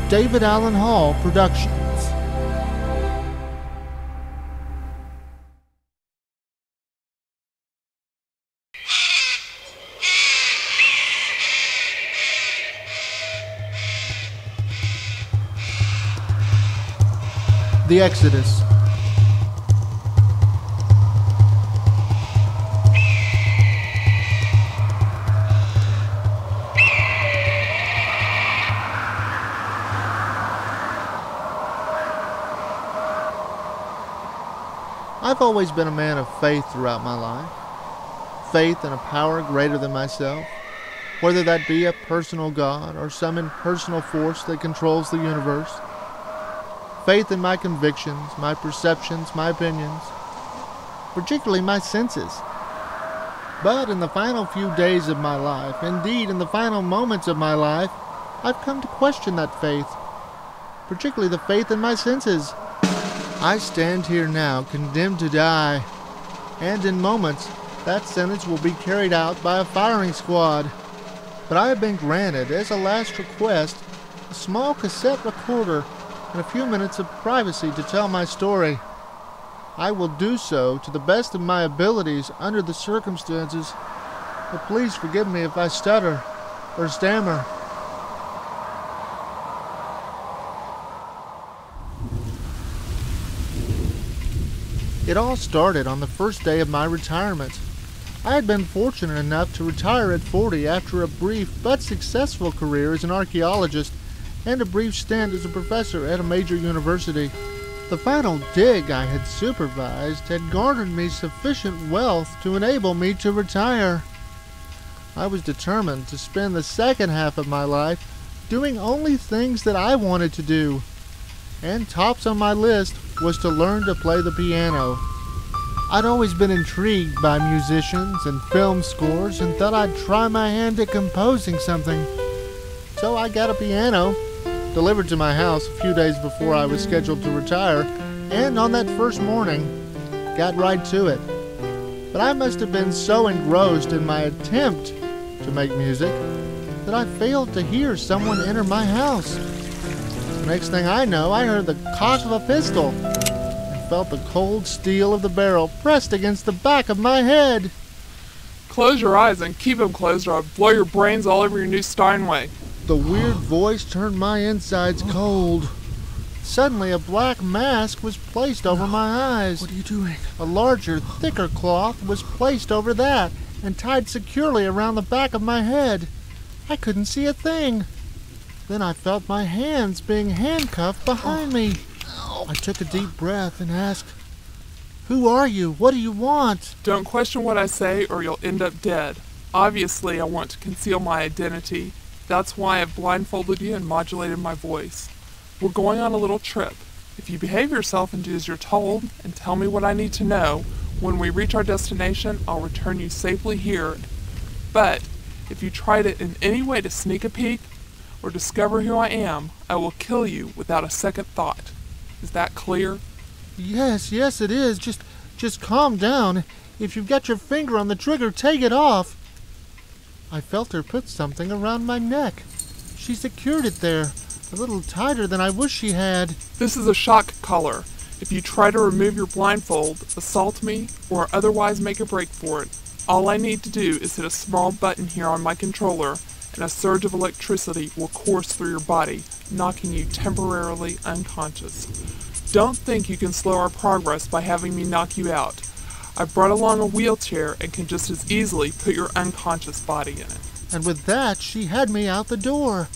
David Allen Hall Productions. The Exodus. I've always been a man of faith throughout my life. Faith in a power greater than myself, whether that be a personal God or some impersonal force that controls the universe. Faith in my convictions, my perceptions, my opinions, particularly my senses. But in the final few days of my life, indeed in the final moments of my life, I've come to question that faith, particularly the faith in my senses. I stand here now condemned to die, and in moments that sentence will be carried out by a firing squad. But I have been granted, as a last request, a small cassette recorder and a few minutes of privacy to tell my story. I will do so to the best of my abilities under the circumstances, but please forgive me if I stutter or stammer. It all started on the first day of my retirement. I had been fortunate enough to retire at 40 after a brief but successful career as an archaeologist and a brief stint as a professor at a major university. The final dig I had supervised had garnered me sufficient wealth to enable me to retire. I was determined to spend the second half of my life doing only things that I wanted to do, and tops on my list was to learn to play the piano. I'd always been intrigued by musicians and film scores and thought I'd try my hand at composing something. So I got a piano, delivered to my house a few days before I was scheduled to retire, and on that first morning, got right to it. But I must have been so engrossed in my attempt to make music that I failed to hear someone enter my house. The next thing I know, I heard the cock of a pistol and felt the cold steel of the barrel pressed against the back of my head. Close your eyes and keep them closed or I'll blow your brains all over your new Steinway. The weird voice turned my insides cold. Suddenly, a black mask was placed over my eyes. What are you doing? A larger, thicker cloth was placed over that and tied securely around the back of my head. I couldn't see a thing. Then I felt my hands being handcuffed behind me. I took a deep breath and asked, "Who are you? What do you want?" Don't question what I say or you'll end up dead. Obviously, I want to conceal my identity. That's why I've blindfolded you and modulated my voice. We're going on a little trip. If you behave yourself and do as you're told and tell me what I need to know, when we reach our destination, I'll return you safely here. But if you try to in any way to sneak a peek or discover who I am, I will kill you without a second thought. Is that clear? Yes, it is. Just calm down. If you've got your finger on the trigger, take it off. I felt her put something around my neck. She secured it there, a little tighter than I wish she had. This is a shock collar. If you try to remove your blindfold, assault me, or otherwise make a break for it, all I need to do is hit a small button here on my controller, and a surge of electricity will course through your body, knocking you temporarily unconscious. Don't think you can slow our progress by having me knock you out. I've brought along a wheelchair and can just as easily put your unconscious body in it. And with that, she had me out the door.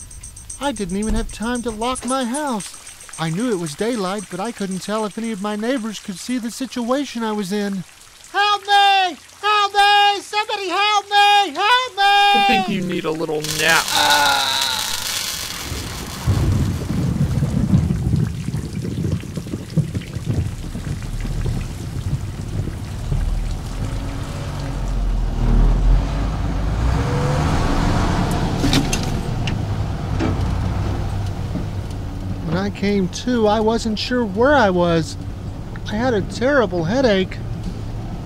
I didn't even have time to lock my house. I knew it was daylight, but I couldn't tell if any of my neighbors could see the situation I was in. Help me! Help me! Somebody help me! Help me! I think you need a little nap. When I came to, I wasn't sure where I was. I had a terrible headache.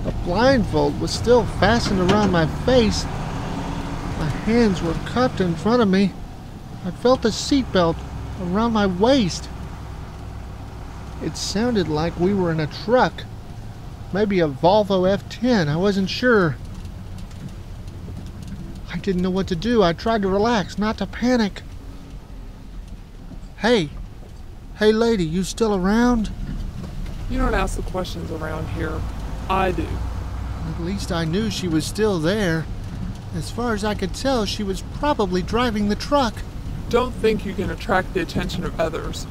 The blindfold was still fastened around my face. My hands were cupped in front of me. I felt a seatbelt around my waist. It sounded like we were in a truck. Maybe a Volvo F10, I wasn't sure. I didn't know what to do. I tried to relax, not to panic. Hey lady, you still around? You don't ask the questions around here. I do. At least I knew she was still there. As far as I could tell, she was probably driving the truck. Don't think you can attract the attention of others.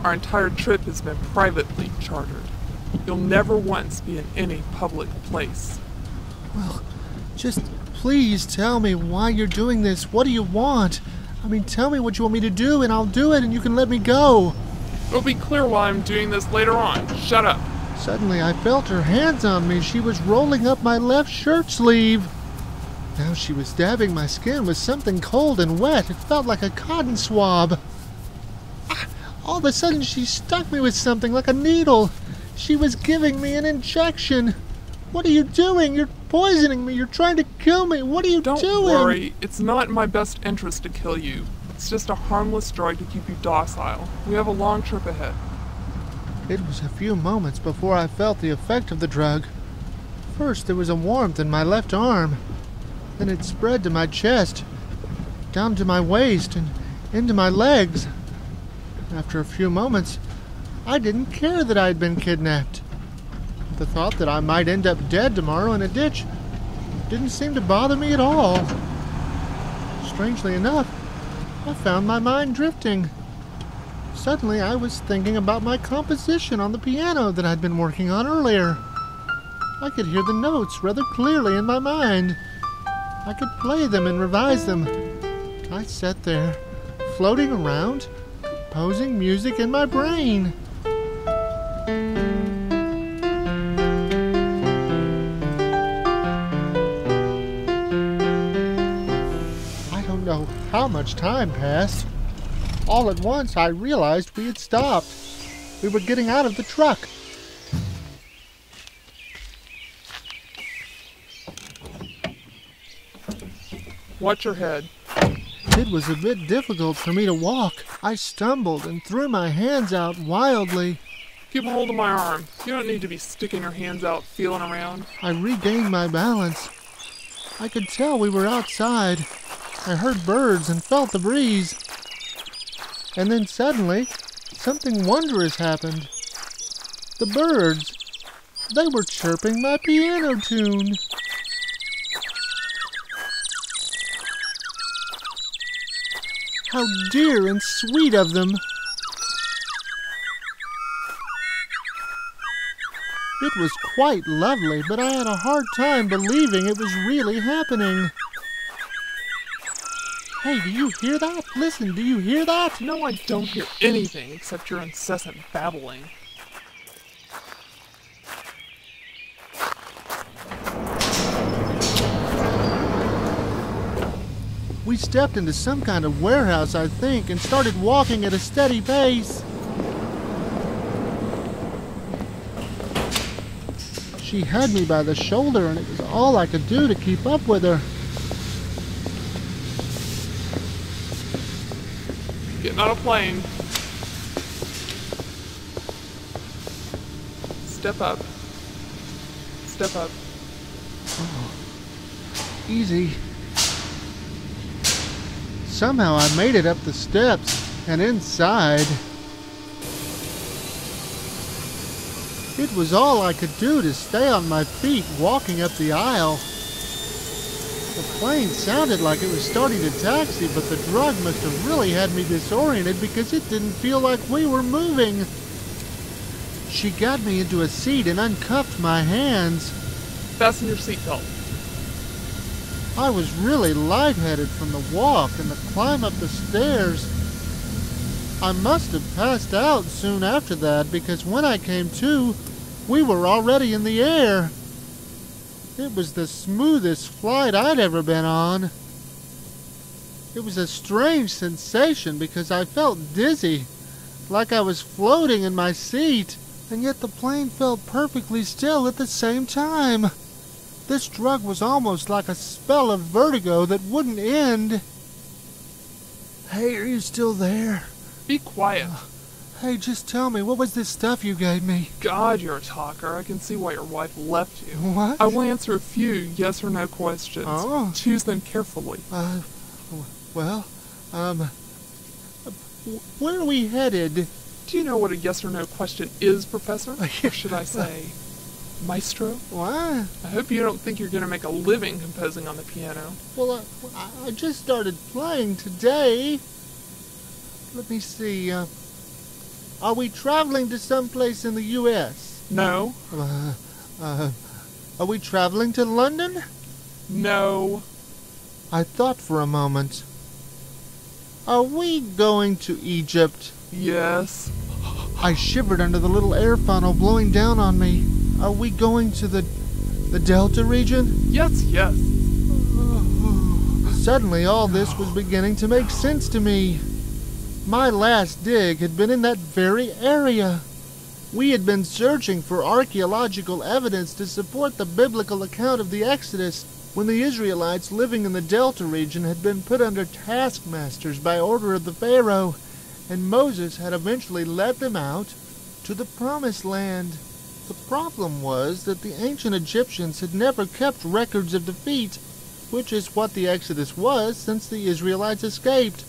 Our entire trip has been privately chartered. You'll never once be in any public place. Well, just please tell me why you're doing this. What do you want? I mean, tell me what you want me to do and I'll do it and you can let me go. It'll be clear why I'm doing this later on. Shut up. Suddenly I felt her hands on me. She was rolling up my left shirt sleeve. Now she was dabbing my skin with something cold and wet. It felt like a cotton swab. All of a sudden she stuck me with something like a needle. She was giving me an injection. What are you doing? You're poisoning me. You're trying to kill me. What are you doing? Don't worry. It's not in my best interest to kill you. It's just a harmless drug to keep you docile. We have a long trip ahead. It was a few moments before I felt the effect of the drug. First, there was a warmth in my left arm. Then it spread to my chest, down to my waist, and into my legs. After a few moments, I didn't care that I'd been kidnapped. The thought that I might end up dead tomorrow in a ditch didn't seem to bother me at all. Strangely enough, I found my mind drifting. Suddenly, I was thinking about my composition on the piano that I'd been working on earlier. I could hear the notes rather clearly in my mind. I could play them and revise them. I sat there, floating around, composing music in my brain. I don't know how much time passed. All at once, I realized we had stopped. We were getting out of the truck. Watch your head. It was a bit difficult for me to walk. I stumbled and threw my hands out wildly. Keep hold of my arm. You don't need to be sticking your hands out, feeling around. I regained my balance. I could tell we were outside. I heard birds and felt the breeze. And then suddenly, something wondrous happened. The birds, they were chirping my piano tune. How dear and sweet of them. It was quite lovely, but I had a hard time believing it was really happening. Hey, do you hear that? Listen, do you hear that? No, I don't hear anything except your incessant babbling. We stepped into some kind of warehouse, I think, and started walking at a steady pace. She had me by the shoulder, and it was all I could do to keep up with her. Getting on a plane. Step up. Step up. Oh, easy. Somehow I made it up the steps and inside. It was all I could do to stay on my feet walking up the aisle. The plane sounded like it was starting to taxi, but the drug must have really had me disoriented because it didn't feel like we were moving. She got me into a seat and uncuffed my hands. Fasten your seatbelt. I was really lightheaded from the walk and the climb up the stairs. I must have passed out soon after that because when I came to, we were already in the air. It was the smoothest flight I'd ever been on. It was a strange sensation because I felt dizzy, like I was floating in my seat, and yet the plane felt perfectly still at the same time. This drug was almost like a spell of vertigo that wouldn't end. Hey, are you still there? Be quiet. Hey, just tell me, what was this stuff you gave me? God, you're a talker. I can see why your wife left you. What? I will answer a few yes or no questions. Oh. Choose them carefully. Well, where are we headed? Do you know what a yes or no question is, Professor? Or should I say, Maestro? What? I hope you don't think you're going to make a living composing on the piano. Well, I just started playing today. Let me see, are we traveling to someplace in the U.S.? No. Are we traveling to London? No. I thought for a moment. Are we going to Egypt? Yes. I shivered under the little air funnel blowing down on me. Are we going to the Delta region? Yes, yes. Suddenly all this was beginning to make sense to me. My last dig had been in that very area. We had been searching for archaeological evidence to support the biblical account of the Exodus when the Israelites living in the Delta region had been put under taskmasters by order of the Pharaoh, and Moses had eventually led them out to the Promised Land. The problem was that the ancient Egyptians had never kept records of defeat, which is what the Exodus was since the Israelites escaped.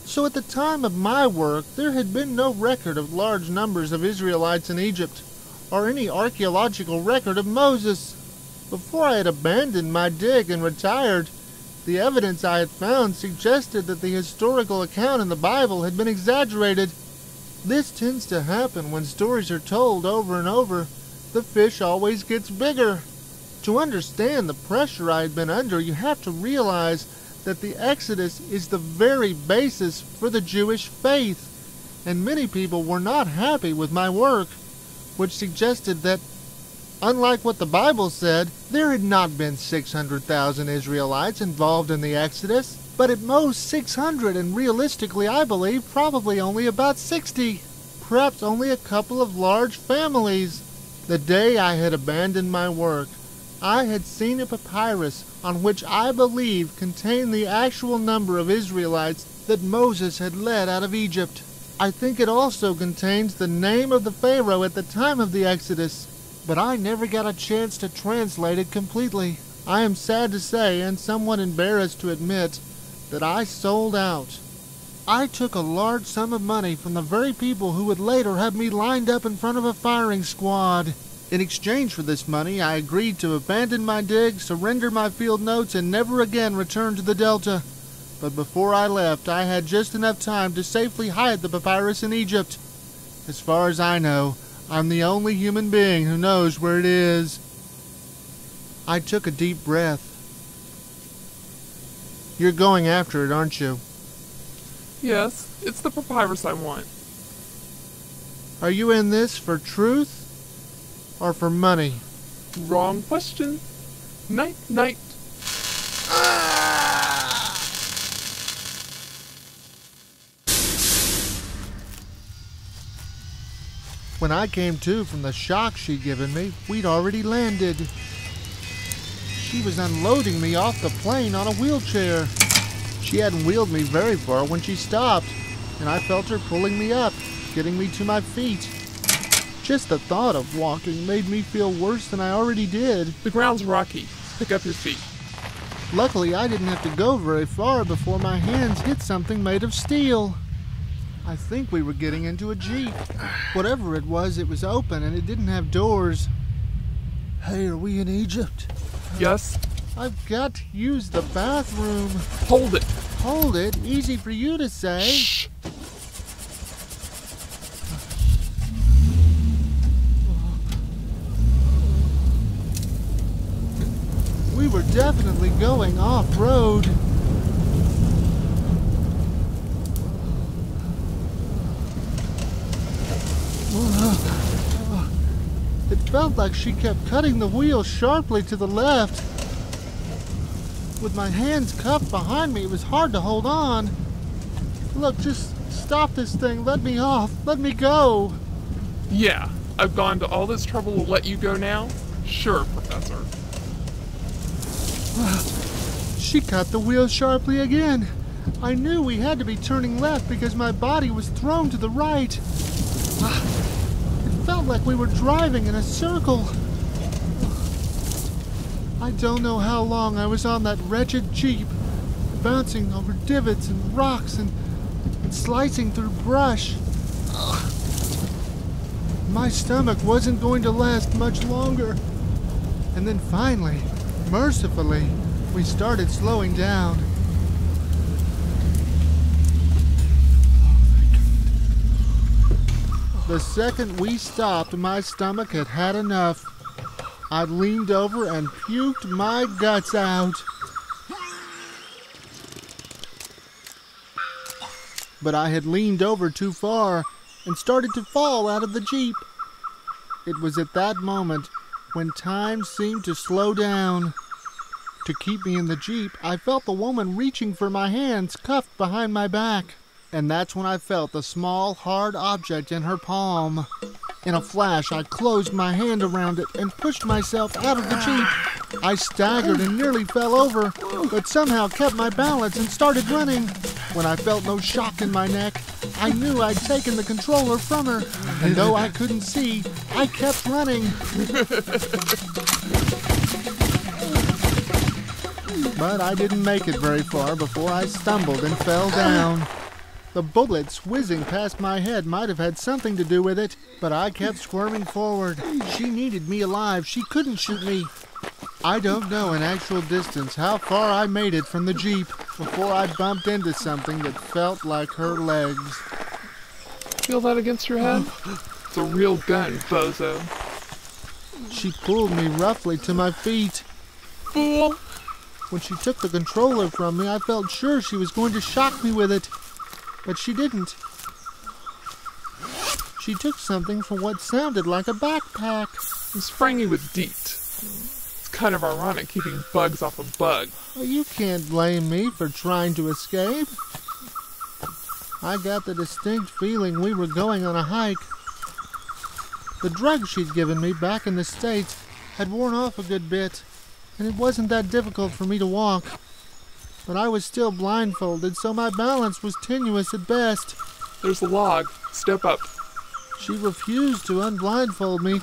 So at the time of my work, there had been no record of large numbers of Israelites in Egypt, or any archaeological record of Moses. Before I had abandoned my dig and retired, the evidence I had found suggested that the historical account in the Bible had been exaggerated. This tends to happen when stories are told over and over. The fish always gets bigger. To understand the pressure I had been under, you have to realize that the Exodus is the very basis for the Jewish faith, and many people were not happy with my work, which suggested that, unlike what the Bible said, there had not been 600,000 Israelites involved in the Exodus, but at most 600, and realistically I believe probably only about 60, perhaps only a couple of large families. The day I had abandoned my work, I had seen a papyrus on which I believe contained the actual number of Israelites that Moses had led out of Egypt. I think it also contains the name of the Pharaoh at the time of the Exodus, but I never got a chance to translate it completely. I am sad to say, and somewhat embarrassed to admit, that I sold out. I took a large sum of money from the very people who would later have me lined up in front of a firing squad. In exchange for this money, I agreed to abandon my dig, surrender my field notes, and never again return to the Delta. But before I left, I had just enough time to safely hide the papyrus in Egypt. As far as I know, I'm the only human being who knows where it is. I took a deep breath. You're going after it, aren't you? Yes, it's the papyrus I want. Are you in this for truth? Or for money? Wrong question. Night, night. When I came to from the shock she'd given me, we'd already landed. She was unloading me off the plane on a wheelchair. She hadn't wheeled me very far when she stopped, and I felt her pulling me up, getting me to my feet. Just the thought of walking made me feel worse than I already did. The ground's rocky. Pick up your feet. Luckily, I didn't have to go very far before my hands hit something made of steel. I think we were getting into a Jeep. Whatever it was open and it didn't have doors. Hey, are we in Egypt? Yes. I've got to use the bathroom. Hold it. Hold it? Easy for you to say. Shh. We were definitely going off-road. It felt like she kept cutting the wheel sharply to the left. With my hands cuffed behind me, it was hard to hold on. Look, just stop this thing. Let me off. Let me go. Yeah, I've gone to all this trouble to let you go now? Sure, Professor. She cut the wheel sharply again. I knew we had to be turning left because my body was thrown to the right. It felt like we were driving in a circle. I don't know how long I was on that wretched Jeep, bouncing over divots and rocks and slicing through brush. My stomach wasn't going to last much longer. And then finally, mercifully, we started slowing down. The second we stopped, my stomach had had enough. I leaned over and puked my guts out. But I had leaned over too far and started to fall out of the Jeep. It was at that moment when time seemed to slow down. To keep me in the Jeep, I felt the woman reaching for my hands cuffed behind my back. And that's when I felt the small, hard object in her palm. In a flash, I closed my hand around it and pushed myself out of the Jeep. I staggered and nearly fell over, but somehow kept my balance and started running. When I felt no shock in my neck, I knew I'd taken the controller from her. And though I couldn't see, I kept running. But I didn't make it very far before I stumbled and fell down. The bullets whizzing past my head might have had something to do with it, but I kept squirming forward. She needed me alive. She couldn't shoot me. I don't know in actual distance how far I made it from the Jeep before I bumped into something that felt like her legs. Feel that against your head? It's a real gun, bozo. She pulled me roughly to my feet. Fool! When she took the controller from me, I felt sure she was going to shock me with it. But she didn't. She took something from what sounded like a backpack. I'm spraying you with DEET. It's kind of ironic keeping bugs off a bug. Well, you can't blame me for trying to escape. I got the distinct feeling we were going on a hike. The drugs she'd given me back in the States had worn off a good bit, and it wasn't that difficult for me to walk. But I was still blindfolded, so my balance was tenuous at best. There's a log. Step up. She refused to unblindfold me,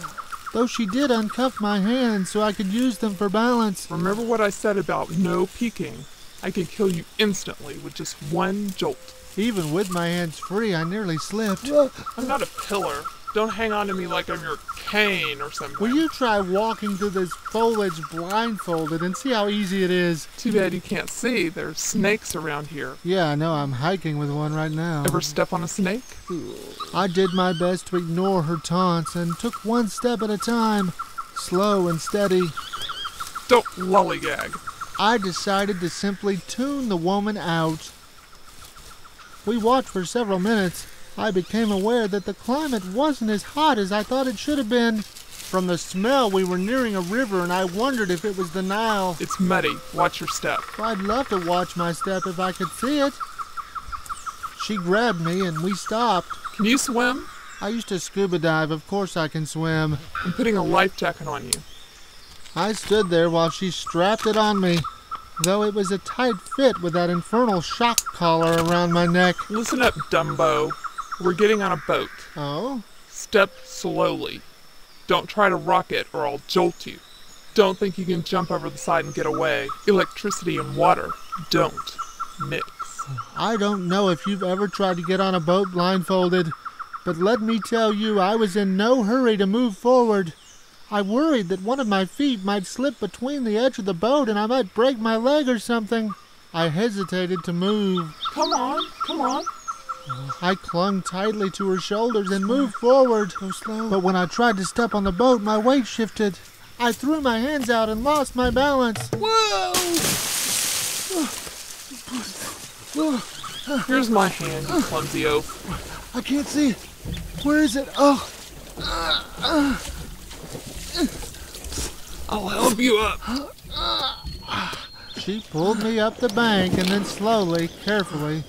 though she did uncuff my hands so I could use them for balance. Remember what I said about no peeking? I could kill you instantly with just one jolt. Even with my hands free, I nearly slipped. I'm not a pillar. Don't hang on to me like I'm your cane or something. Will you try walking through this foliage blindfolded and see how easy it is? Too bad you can't see. There's snakes around here. Yeah, I know. I'm hiking with one right now. Ever step on a snake? I did my best to ignore her taunts and took one step at a time, slow and steady. Don't lollygag. I decided to simply tune the woman out. We walked for several minutes. I became aware that the climate wasn't as hot as I thought it should have been. From the smell, we were nearing a river, and I wondered if it was the Nile. It's muddy. Watch your step. I'd love to watch my step if I could see it. She grabbed me, and we stopped. Can you swim? I used to scuba dive. Of course I can swim. I'm putting a life jacket on you. I stood there while she strapped it on me, though it was a tight fit with that infernal shock collar around my neck. Listen up, Dumbo. We're getting on a boat. Oh? Step slowly. Don't try to rock it or I'll jolt you. Don't think you can jump over the side and get away. Electricity and water don't mix. I don't know if you've ever tried to get on a boat blindfolded, but let me tell you, I was in no hurry to move forward. I worried that one of my feet might slip between the edge of the boat and I might break my leg or something. I hesitated to move. Come on, come on. I clung tightly to her shoulders and moved forward. So slow. But when I tried to step on the boat, my weight shifted. I threw my hands out and lost my balance. Whoa! Here's my hand, you clumsy oaf. I can't see. Where is it? Oh! I'll help you up. She pulled me up the bank and then slowly, carefully,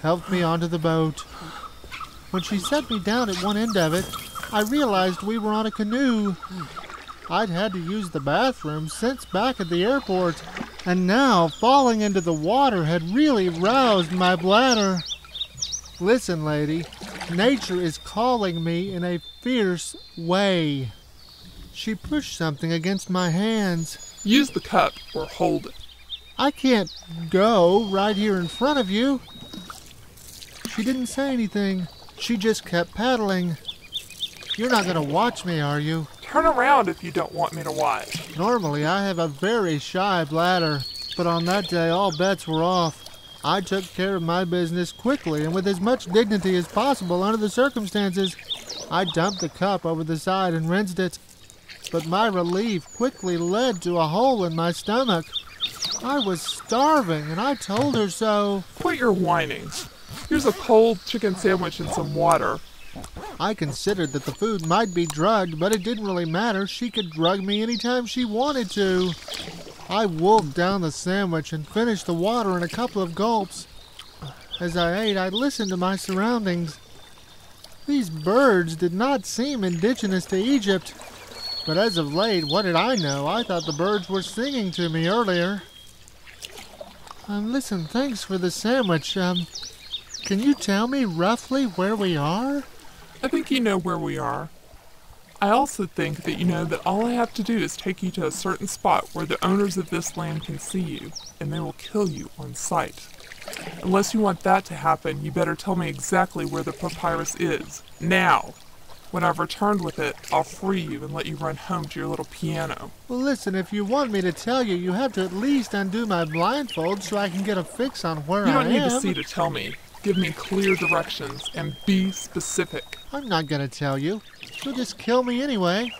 helped me onto the boat. When she set me down at one end of it, I realized we were on a canoe. I'd had to use the bathroom since back at the airport, And now, falling into the water had really roused my bladder. Listen, lady, nature is calling me in a fierce way. She pushed something against my hands. Use the cup or hold it. I can't go right here in front of you. She didn't say anything. She just kept paddling. You're not going to watch me, are you? Turn around if you don't want me to watch. Normally, I have a very shy bladder, but on that day, all bets were off. I took care of my business quickly and with as much dignity as possible under the circumstances. I dumped the cup over the side and rinsed it, but my relief quickly led to a hole in my stomach. I was starving, and I told her so. Quit your whining. Here's a cold chicken sandwich and some water. I considered that the food might be drugged, but it didn't really matter. She could drug me anytime she wanted to. I wolfed down the sandwich and finished the water in a couple of gulps. As I ate, I listened to my surroundings. These birds did not seem indigenous to Egypt, but as of late, what did I know? I thought the birds were singing to me earlier. Listen, thanks for the sandwich. Can you tell me roughly where we are? I think you know where we are. I also think that you know that all I have to do is take you to a certain spot where the owners of this land can see you, and they will kill you on sight. Unless you want that to happen, you better tell me exactly where the papyrus is. Now! When I've returned with it, I'll free you and let you run home to your little piano. Well, listen, if you want me to tell you, you have to at least undo my blindfold so I can get a fix on where I am. You don't need to see to tell me. Give me clear directions and be specific. I'm not going to tell you. You'll just kill me anyway.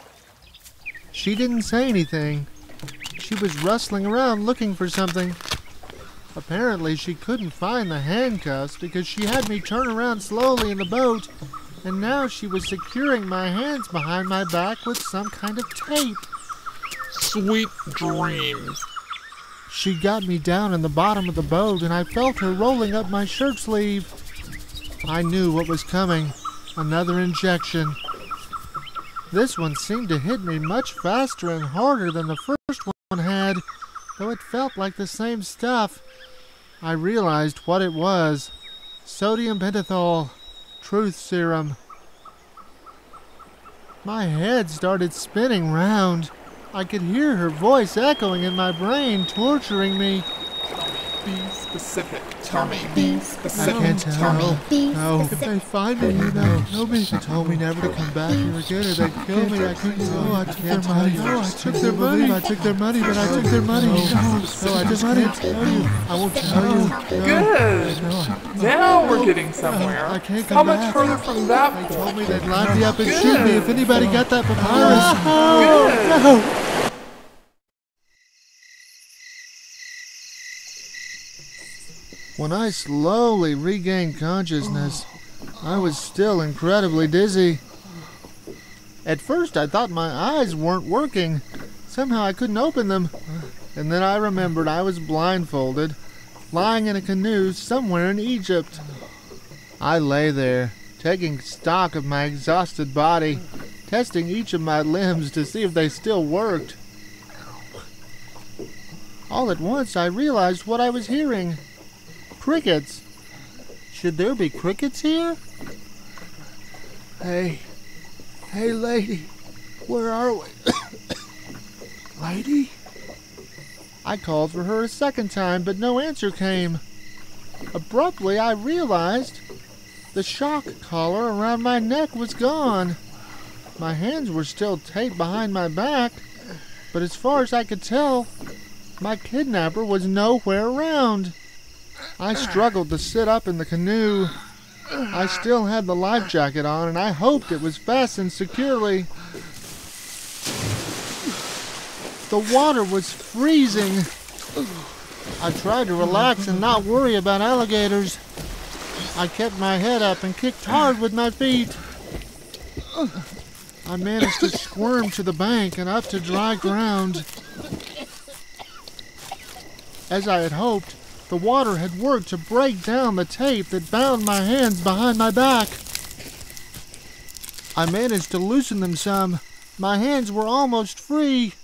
She didn't say anything. She was rustling around looking for something. Apparently, she couldn't find the handcuffs because she had me turn around slowly in the boat, and now she was securing my hands behind my back with some kind of tape. Sweet dreams. She got me down in the bottom of the boat, and I felt her rolling up my shirt sleeve. I knew what was coming. Another injection. This one seemed to hit me much faster and harder than the first one had, though it felt like the same stuff. I realized what it was. Sodium pentothal. Truth serum. My head started spinning round. I could hear her voice echoing in my brain, torturing me. Be specific. Tell me. Be specific. I can't tell. No. If specific. they find me, they'll kill me. She told me never to come back here again or they'd kill me. I couldn't tell. I took their money. No, I took their money. I took their money, but I took their money. No, I just can't tell you. I won't tell you. Good. Now we're getting somewhere. I can't come How back. much further from that They point? told me they'd line me up and shoot me if anybody got that papyrus. Good. No. When I slowly regained consciousness, I was still incredibly dizzy. At first I thought my eyes weren't working. Somehow I couldn't open them. And then I remembered I was blindfolded, lying in a canoe somewhere in Egypt. I lay there, taking stock of my exhausted body, testing each of my limbs to see if they still worked. All at once I realized what I was hearing. Crickets. Should there be crickets here? Hey, lady, where are we? Lady? I called for her a second time, but no answer came. Abruptly, I realized the shock collar around my neck was gone. My hands were still taped behind my back, but as far as I could tell, my kidnapper was nowhere around. I struggled to sit up in the canoe. I still had the life jacket on, and I hoped it was fastened securely. The water was freezing. I tried to relax and not worry about alligators. I kept my head up and kicked hard with my feet. I managed to squirm to the bank and up to dry ground. As I had hoped, the water had worked to break down the tape that bound my hands behind my back. I managed to loosen them some. My hands were almost free.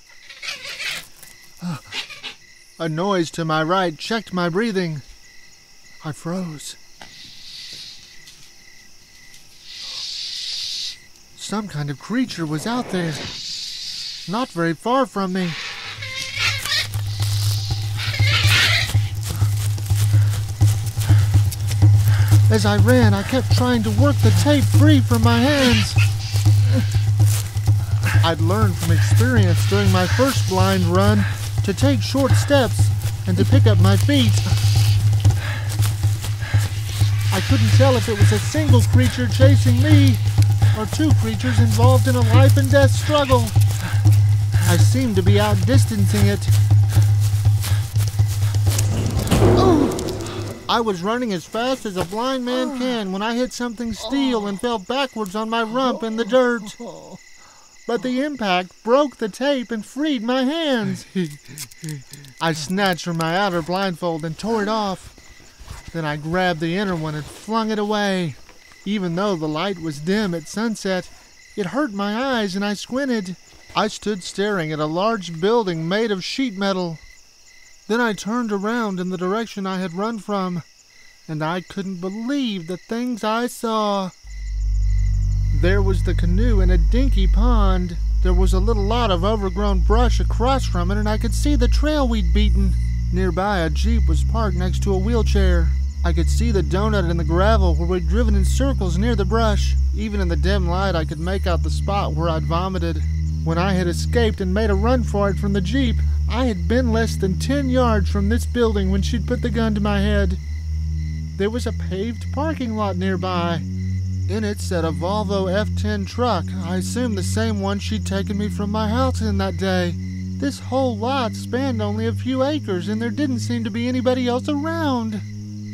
A noise to my right checked my breathing. I froze. Some kind of creature was out there, not very far from me. As I ran, I kept trying to work the tape free from my hands. I'd learned from experience during my first blind run to take short steps and to pick up my feet. I couldn't tell if it was a single creature chasing me or two creatures involved in a life and death struggle. I seemed to be outdistancing it. Oh! I was running as fast as a blind man can when I hit something steel and fell backwards on my rump in the dirt. But the impact broke the tape and freed my hands. I snatched from my outer blindfold and tore it off. Then I grabbed the inner one and flung it away. Even though the light was dim at sunset, it hurt my eyes and I squinted. I stood staring at a large building made of sheet metal. Then I turned around in the direction I had run from, and I couldn't believe the things I saw. There was the canoe in a dinky pond. There was a little lot of overgrown brush across from it, and I could see the trail we'd beaten. Nearby, a jeep was parked next to a wheelchair. I could see the donut in the gravel where we'd driven in circles near the brush. Even in the dim light, I could make out the spot where I'd vomited. When I had escaped and made a run for it from the jeep, I had been less than 10 yards from this building when she'd put the gun to my head. There was a paved parking lot nearby. In it sat a Volvo F10 truck, I assume the same one she'd taken me from my house in that day. This whole lot spanned only a few acres, and there didn't seem to be anybody else around.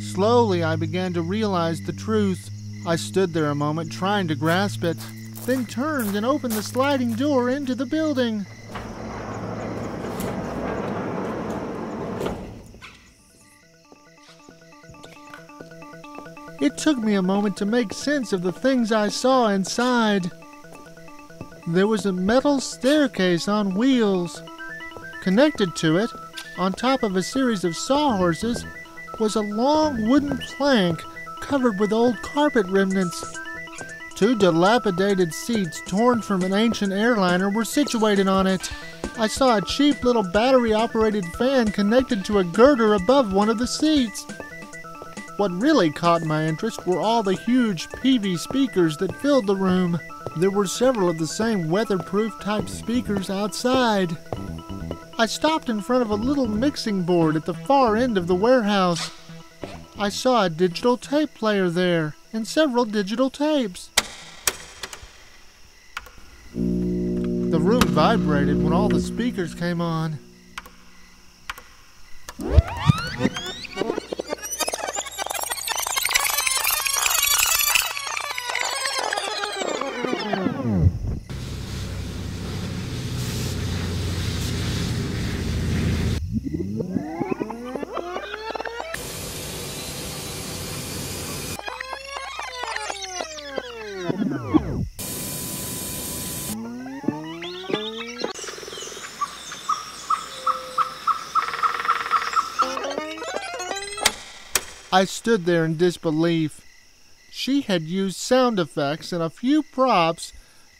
Slowly, I began to realize the truth. I stood there a moment trying to grasp it, then turned and opened the sliding door into the building. It took me a moment to make sense of the things I saw inside. There was a metal staircase on wheels. Connected to it, on top of a series of sawhorses, was a long wooden plank covered with old carpet remnants. Two dilapidated seats torn from an ancient airliner were situated on it. I saw a cheap little battery-operated fan connected to a girder above one of the seats. What really caught my interest were all the huge PV speakers that filled the room. There were several of the same weatherproof type speakers outside. I stopped in front of a little mixing board at the far end of the warehouse. I saw a digital tape player there and several digital tapes. The room vibrated when all the speakers came on. I stood there in disbelief. She had used sound effects and a few props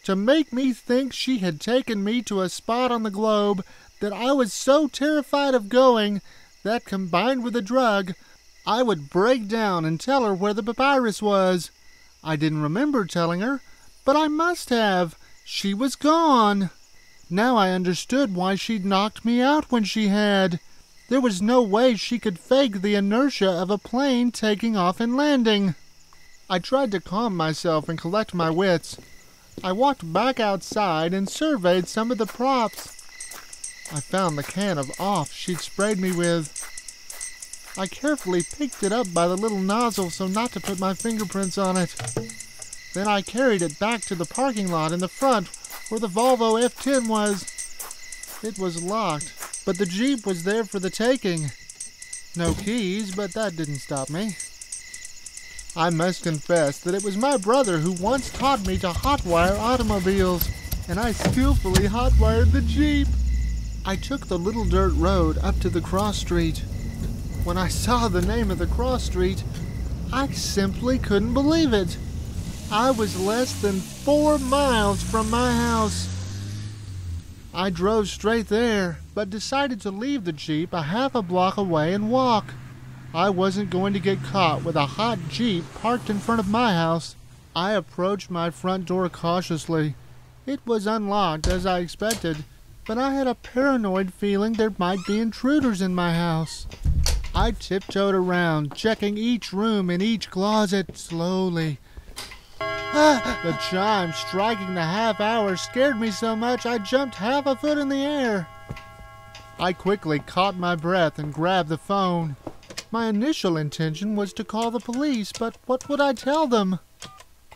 to make me think she had taken me to a spot on the globe that I was so terrified of going that, combined with the drug, I would break down and tell her where the papyrus was. I didn't remember telling her, but I must have. She was gone. Now I understood why she'd knocked me out when she had. There was no way she could fake the inertia of a plane taking off and landing. I tried to calm myself and collect my wits. I walked back outside and surveyed some of the props. I found the can of off she'd sprayed me with. I carefully picked it up by the little nozzle so not to put my fingerprints on it. Then I carried it back to the parking lot in the front where the Volvo F10 was. It was locked, but the Jeep was there for the taking. No keys, but that didn't stop me. I must confess that it was my brother who once taught me to hotwire automobiles, and I skillfully hotwired the Jeep. I took the little dirt road up to the cross street. When I saw the name of the cross street, I simply couldn't believe it. I was less than 4 miles from my house. I drove straight there, but decided to leave the Jeep a half a block away and walk. I wasn't going to get caught with a hot Jeep parked in front of my house. I approached my front door cautiously. It was unlocked as I expected, but I had a paranoid feeling there might be intruders in my house. I tiptoed around, checking each room and each closet slowly. The chime striking the half hour scared me so much I jumped half a foot in the air. I quickly caught my breath and grabbed the phone. My initial intention was to call the police, but what would I tell them?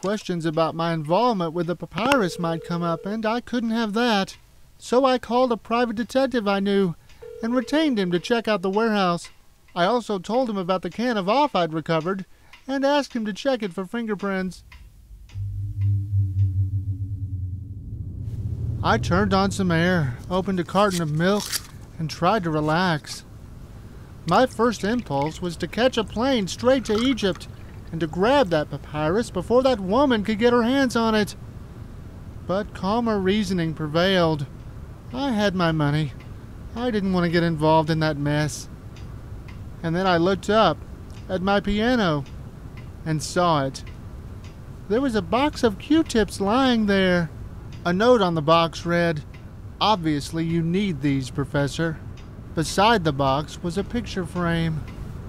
Questions about my involvement with the papyrus might come up, and I couldn't have that. So I called a private detective I knew and retained him to check out the warehouse. I also told him about the can of off I'd recovered and asked him to check it for fingerprints. I turned on some air, opened a carton of milk, and tried to relax. My first impulse was to catch a plane straight to Egypt and to grab that papyrus before that woman could get her hands on it. But calmer reasoning prevailed. I had my money. I didn't want to get involved in that mess. And then I looked up at my piano and saw it. There was a box of Q-tips lying there. A note on the box read, "Obviously you need these, Professor." Beside the box was a picture frame.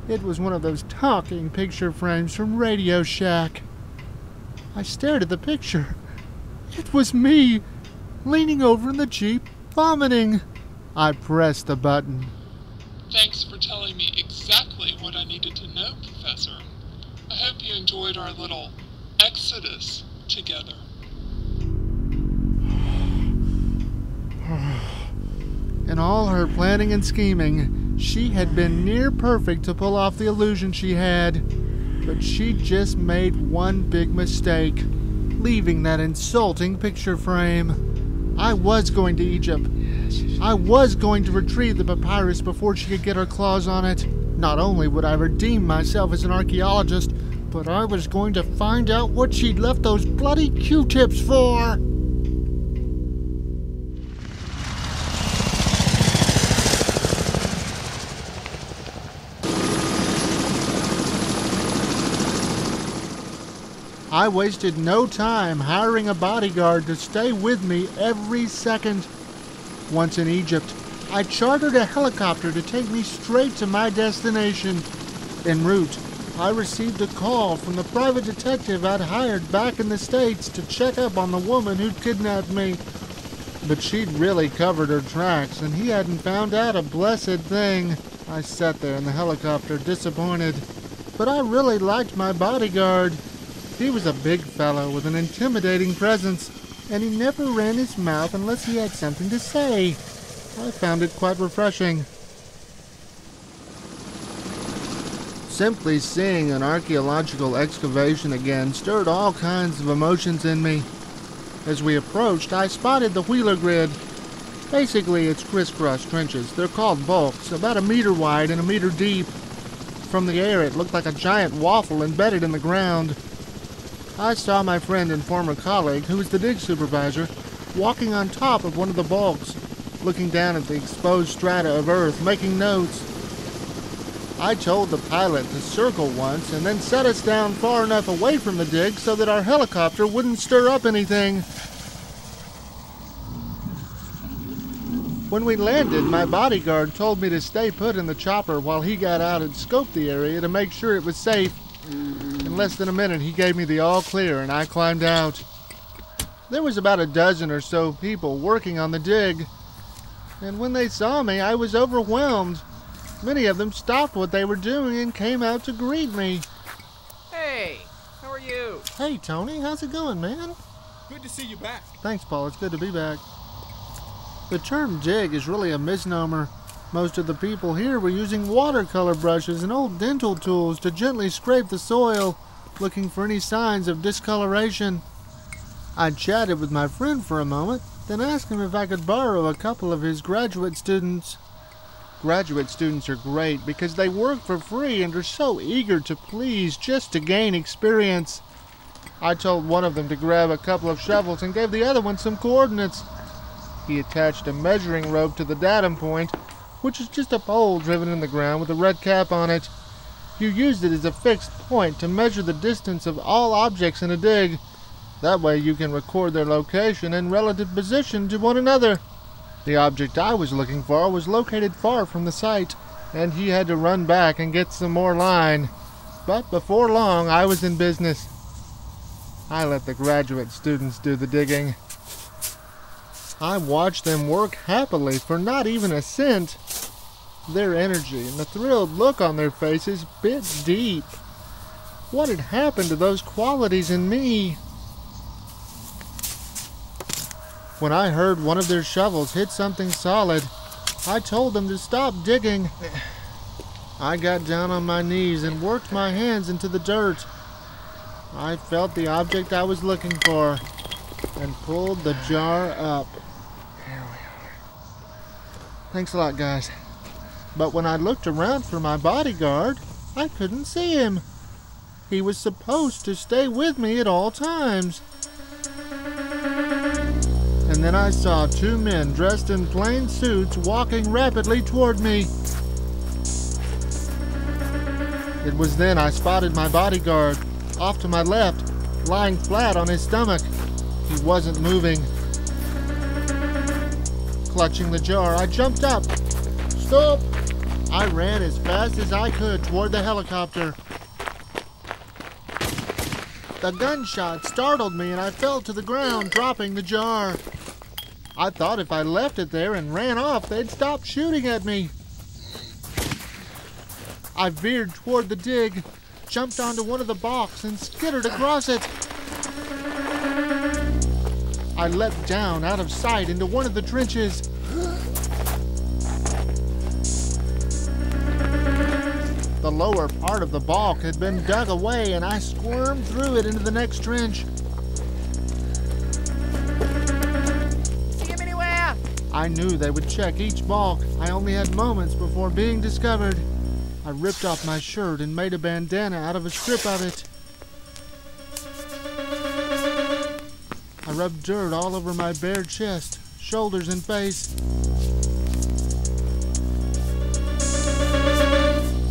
It was one of those talking picture frames from Radio Shack. I stared at the picture. It was me, leaning over in the Jeep, vomiting. I pressed the button. Thanks for telling me exactly what I needed to know, Professor. I hope you enjoyed our little exodus together. In all her planning and scheming, she had been near perfect to pull off the illusion she had. But she just made one big mistake, leaving that insulting picture frame. I was going to Egypt. I was going to retrieve the papyrus before she could get her claws on it. Not only would I redeem myself as an archaeologist, but I was going to find out what she'd left those bloody Q-tips for. I wasted no time hiring a bodyguard to stay with me every second. Once in Egypt, I chartered a helicopter to take me straight to my destination. En route, I received a call from the private detective I'd hired back in the States to check up on the woman who'd kidnapped me. But she'd really covered her tracks, and he hadn't found out a blessed thing. I sat there in the helicopter, disappointed. But I really liked my bodyguard. He was a big fellow with an intimidating presence, and he never ran his mouth unless he had something to say. I found it quite refreshing. Simply seeing an archaeological excavation again stirred all kinds of emotions in me. As we approached, I spotted the wheeler grid. Basically, it's crisscross trenches. They're called bulks, about 1 meter wide and 1 meter deep. From the air, it looked like a giant waffle embedded in the ground. I saw my friend and former colleague, who was the dig supervisor, walking on top of one of the bulks, looking down at the exposed strata of earth, making notes. I told the pilot to circle once and then set us down far enough away from the dig so that our helicopter wouldn't stir up anything. When we landed, my bodyguard told me to stay put in the chopper while he got out and scoped the area to make sure it was safe. In less than a minute, he gave me the all clear and I climbed out. There was about a dozen or so people working on the dig, and when they saw me, I was overwhelmed. Many of them stopped what they were doing and came out to greet me. Hey, how are you? Hey, Tony, how's it going, man? Good to see you back. Thanks, Paul. It's good to be back. The term dig is really a misnomer. Most of the people here were using watercolor brushes and old dental tools to gently scrape the soil, looking for any signs of discoloration. I chatted with my friend for a moment, then asked him if I could borrow a couple of his graduate students. Graduate students are great because they work for free and are so eager to please just to gain experience. I told one of them to grab a couple of shovels and gave the other one some coordinates. He attached a measuring rope to the datum point, which is just a pole driven in the ground with a red cap on it. You used it as a fixed point to measure the distance of all objects in a dig. That way you can record their location and relative position to one another. The object I was looking for was located far from the site, and he had to run back and get some more line. But before long, I was in business. I let the graduate students do the digging. I watched them work happily for not even a cent. Their energy and the thrilled look on their faces bit deep. What had happened to those qualities in me? When I heard one of their shovels hit something solid, I told them to stop digging. I got down on my knees and worked my hands into the dirt. I felt the object I was looking for and pulled the jar up. Here we are. Thanks a lot, guys. But when I looked around for my bodyguard, I couldn't see him. He was supposed to stay with me at all times. And then I saw two men dressed in plain suits walking rapidly toward me. It was then I spotted my bodyguard, off to my left, lying flat on his stomach. He wasn't moving. Clutching the jar, I jumped up. Stop! I ran as fast as I could toward the helicopter. The gunshot startled me and I fell to the ground, dropping the jar. I thought if I left it there and ran off, they'd stop shooting at me. I veered toward the dig, jumped onto one of the balks, and skittered across it. I leapt down out of sight into one of the trenches. The lower part of the balk had been dug away, and I squirmed through it into the next trench. I knew they would check each balk. I only had moments before being discovered. I ripped off my shirt and made a bandana out of a strip of it. I rubbed dirt all over my bare chest, shoulders, and face.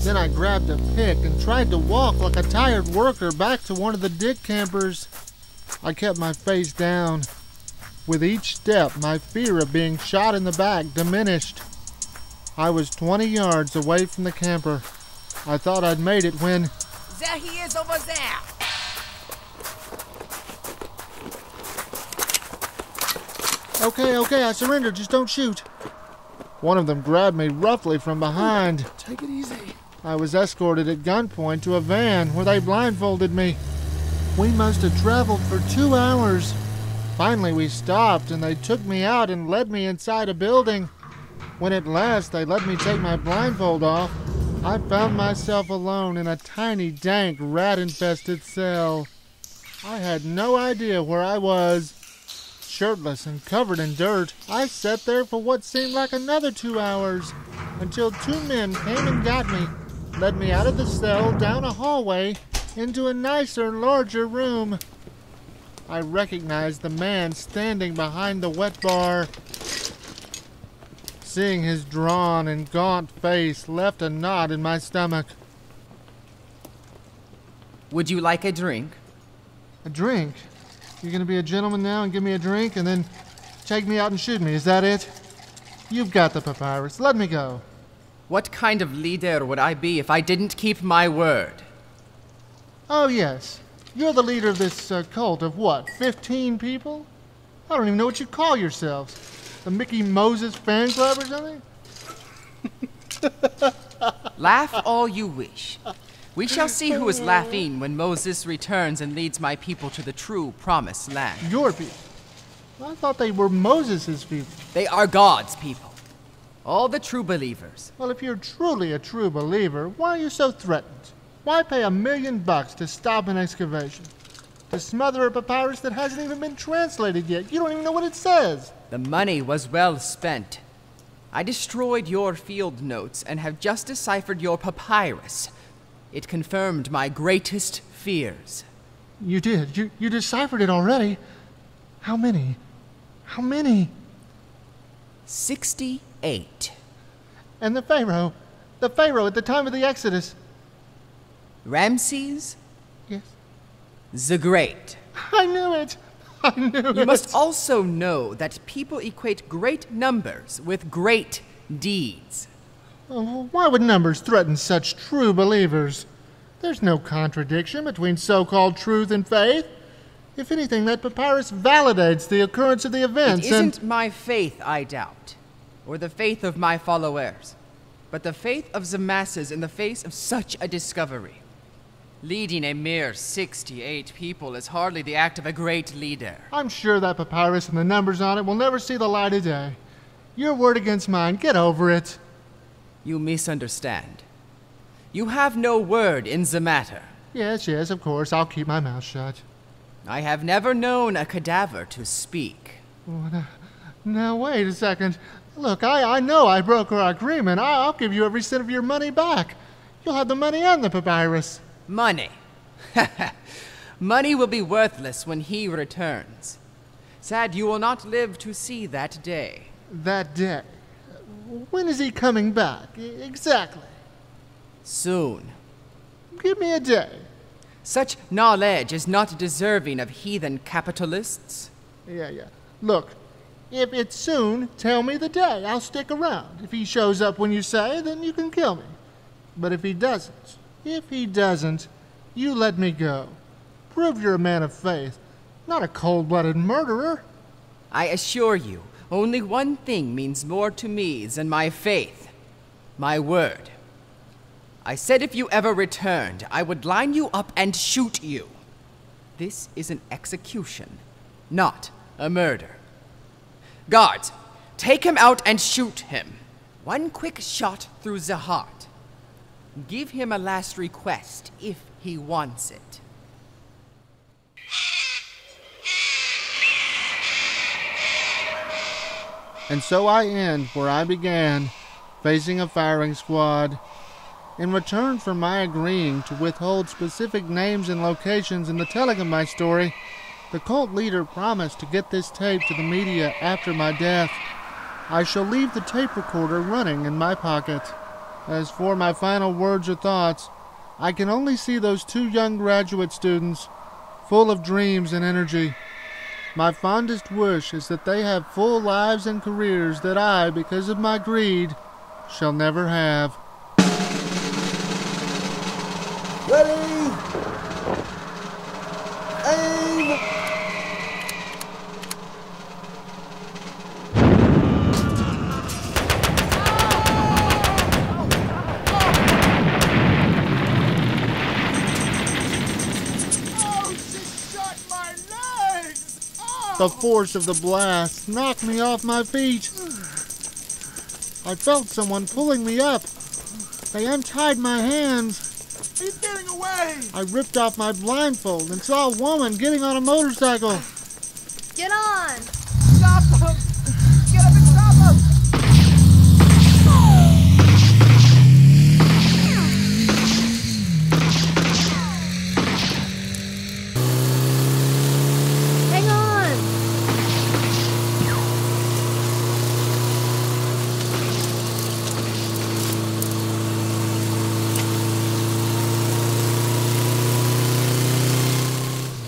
Then I grabbed a pick and tried to walk like a tired worker back to one of the dig campers. I kept my face down. With each step, my fear of being shot in the back diminished. I was 20 yards away from the camper. I thought I'd made it when... There he is over there! Okay, I surrender. Just don't shoot. One of them grabbed me roughly from behind. Take it easy. I was escorted at gunpoint to a van where they blindfolded me. We must have traveled for 2 hours. Finally, we stopped, and they took me out and led me inside a building. When at last they let me take my blindfold off, I found myself alone in a tiny, dank, rat-infested cell. I had no idea where I was. Shirtless and covered in dirt, I sat there for what seemed like another 2 hours, until two men came and got me, led me out of the cell, down a hallway, into a nicer, larger room. I recognized the man standing behind the wet bar. Seeing his drawn and gaunt face left a knot in my stomach. Would you like a drink? A drink? You're gonna be a gentleman now and give me a drink and then take me out and shoot me, is that it? You've got the papyrus. Let me go. What kind of leader would I be if I didn't keep my word? Oh, yes. You're the leader of this cult of what, 15 people? I don't even know what you call yourselves. The Mickey Moses fan club or something? Laugh all you wish. We shall see who is laughing when Moses returns and leads my people to the true promised land. Your people? I thought they were Moses' people. They are God's people. All the true believers. Well, if you're truly a true believer, why are you so threatened? Why pay $1 million to stop an excavation? To smother a papyrus that hasn't even been translated yet. You don't even know what it says. The money was well spent. I destroyed your field notes and have just deciphered your papyrus. It confirmed my greatest fears. You did? You deciphered it already? How many? How many? 68. And the Pharaoh at the time of the Exodus. Ramses Yes. the Great. I knew it. I knew it. You must also know that people equate great numbers with great deeds. Oh, why would numbers threaten such true believers? There's no contradiction between so-called truth and faith. If anything, that papyrus validates the occurrence of the events. It isn't my faith I doubt, or the faith of my followers, but the faith of the masses in the face of such a discovery. Leading a mere 68 people is hardly the act of a great leader. I'm sure that papyrus and the numbers on it will never see the light of day. Your word against mine. Get over it. You misunderstand. You have no word in the matter. Yes, of course. I'll keep my mouth shut. I have never known a cadaver to speak. Oh, now, wait a second. Look, I know I broke our agreement. I'll give you every cent of your money back. You'll have the money and the papyrus. Money. Money will be worthless when he returns. Sad you will not live to see that day. That day? When is he coming back? Exactly. Soon. Give me a day. Such knowledge is not deserving of heathen capitalists. Yeah. Look, if it's soon, tell me the day. I'll stick around. If he shows up when you say, then you can kill me. But if he doesn't, you let me go. Prove you're a man of faith, not a cold-blooded murderer. I assure you, only one thing means more to me than my faith. My word. I said if you ever returned, I would line you up and shoot you. This is an execution, not a murder. Guards, take him out and shoot him. One quick shot through the heart. Give him a last request if he wants it. And so I end where I began, facing a firing squad. In return for my agreeing to withhold specific names and locations in the telling of my story, the cult leader promised to get this tape to the media after my death. I shall leave the tape recorder running in my pocket. As for my final words or thoughts, I can only see those two young graduate students, full of dreams and energy. My fondest wish is that they have full lives and careers that I, because of my greed, shall never have. Ready? Aim! The force of the blast knocked me off my feet. I felt someone pulling me up. They untied my hands. He's getting away! I ripped off my blindfold and saw a woman getting on a motorcycle. Get on! Stop him! Get up and stop him! Hang on!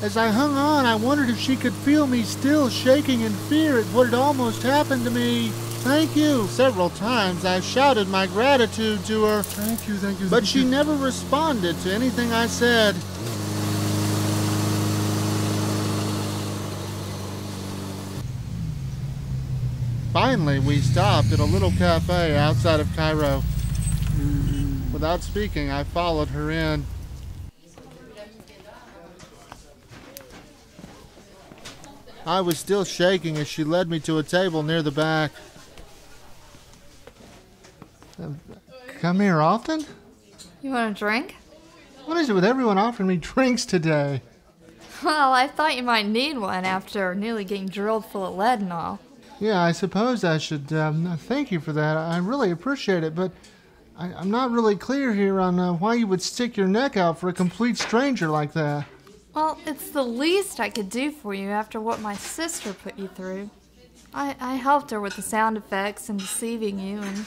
As I hung on, I wondered if she could feel me still shaking in fear at what had almost happened to me. Thank you. Several times I shouted my gratitude to her. Thank you. But she never responded to anything I said. Finally, we stopped at a little cafe outside of Cairo. Without speaking, I followed her in. I was still shaking as she led me to a table near the back. Come here often? You want a drink? What is it with everyone offering me drinks today? Well, I thought you might need one after nearly getting drilled full of lead and all. Yeah, I suppose I should thank you for that. I really appreciate it, but I'm not really clear here on why you would stick your neck out for a complete stranger like that. Well, it's the least I could do for you after what my sister put you through. I helped her with the sound effects and deceiving you, and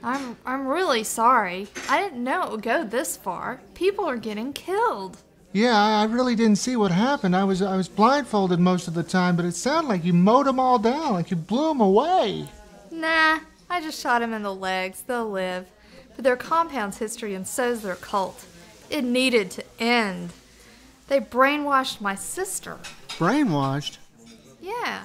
I'm really sorry. I didn't know it would go this far. People are getting killed. Yeah, I really didn't see what happened. I was blindfolded most of the time, but it sounded like you mowed them all down, like you blew them away. Nah, I just shot them in the legs. They'll live. But their compound's history, and so's their cult. It needed to end. They brainwashed my sister. Brainwashed? Yeah.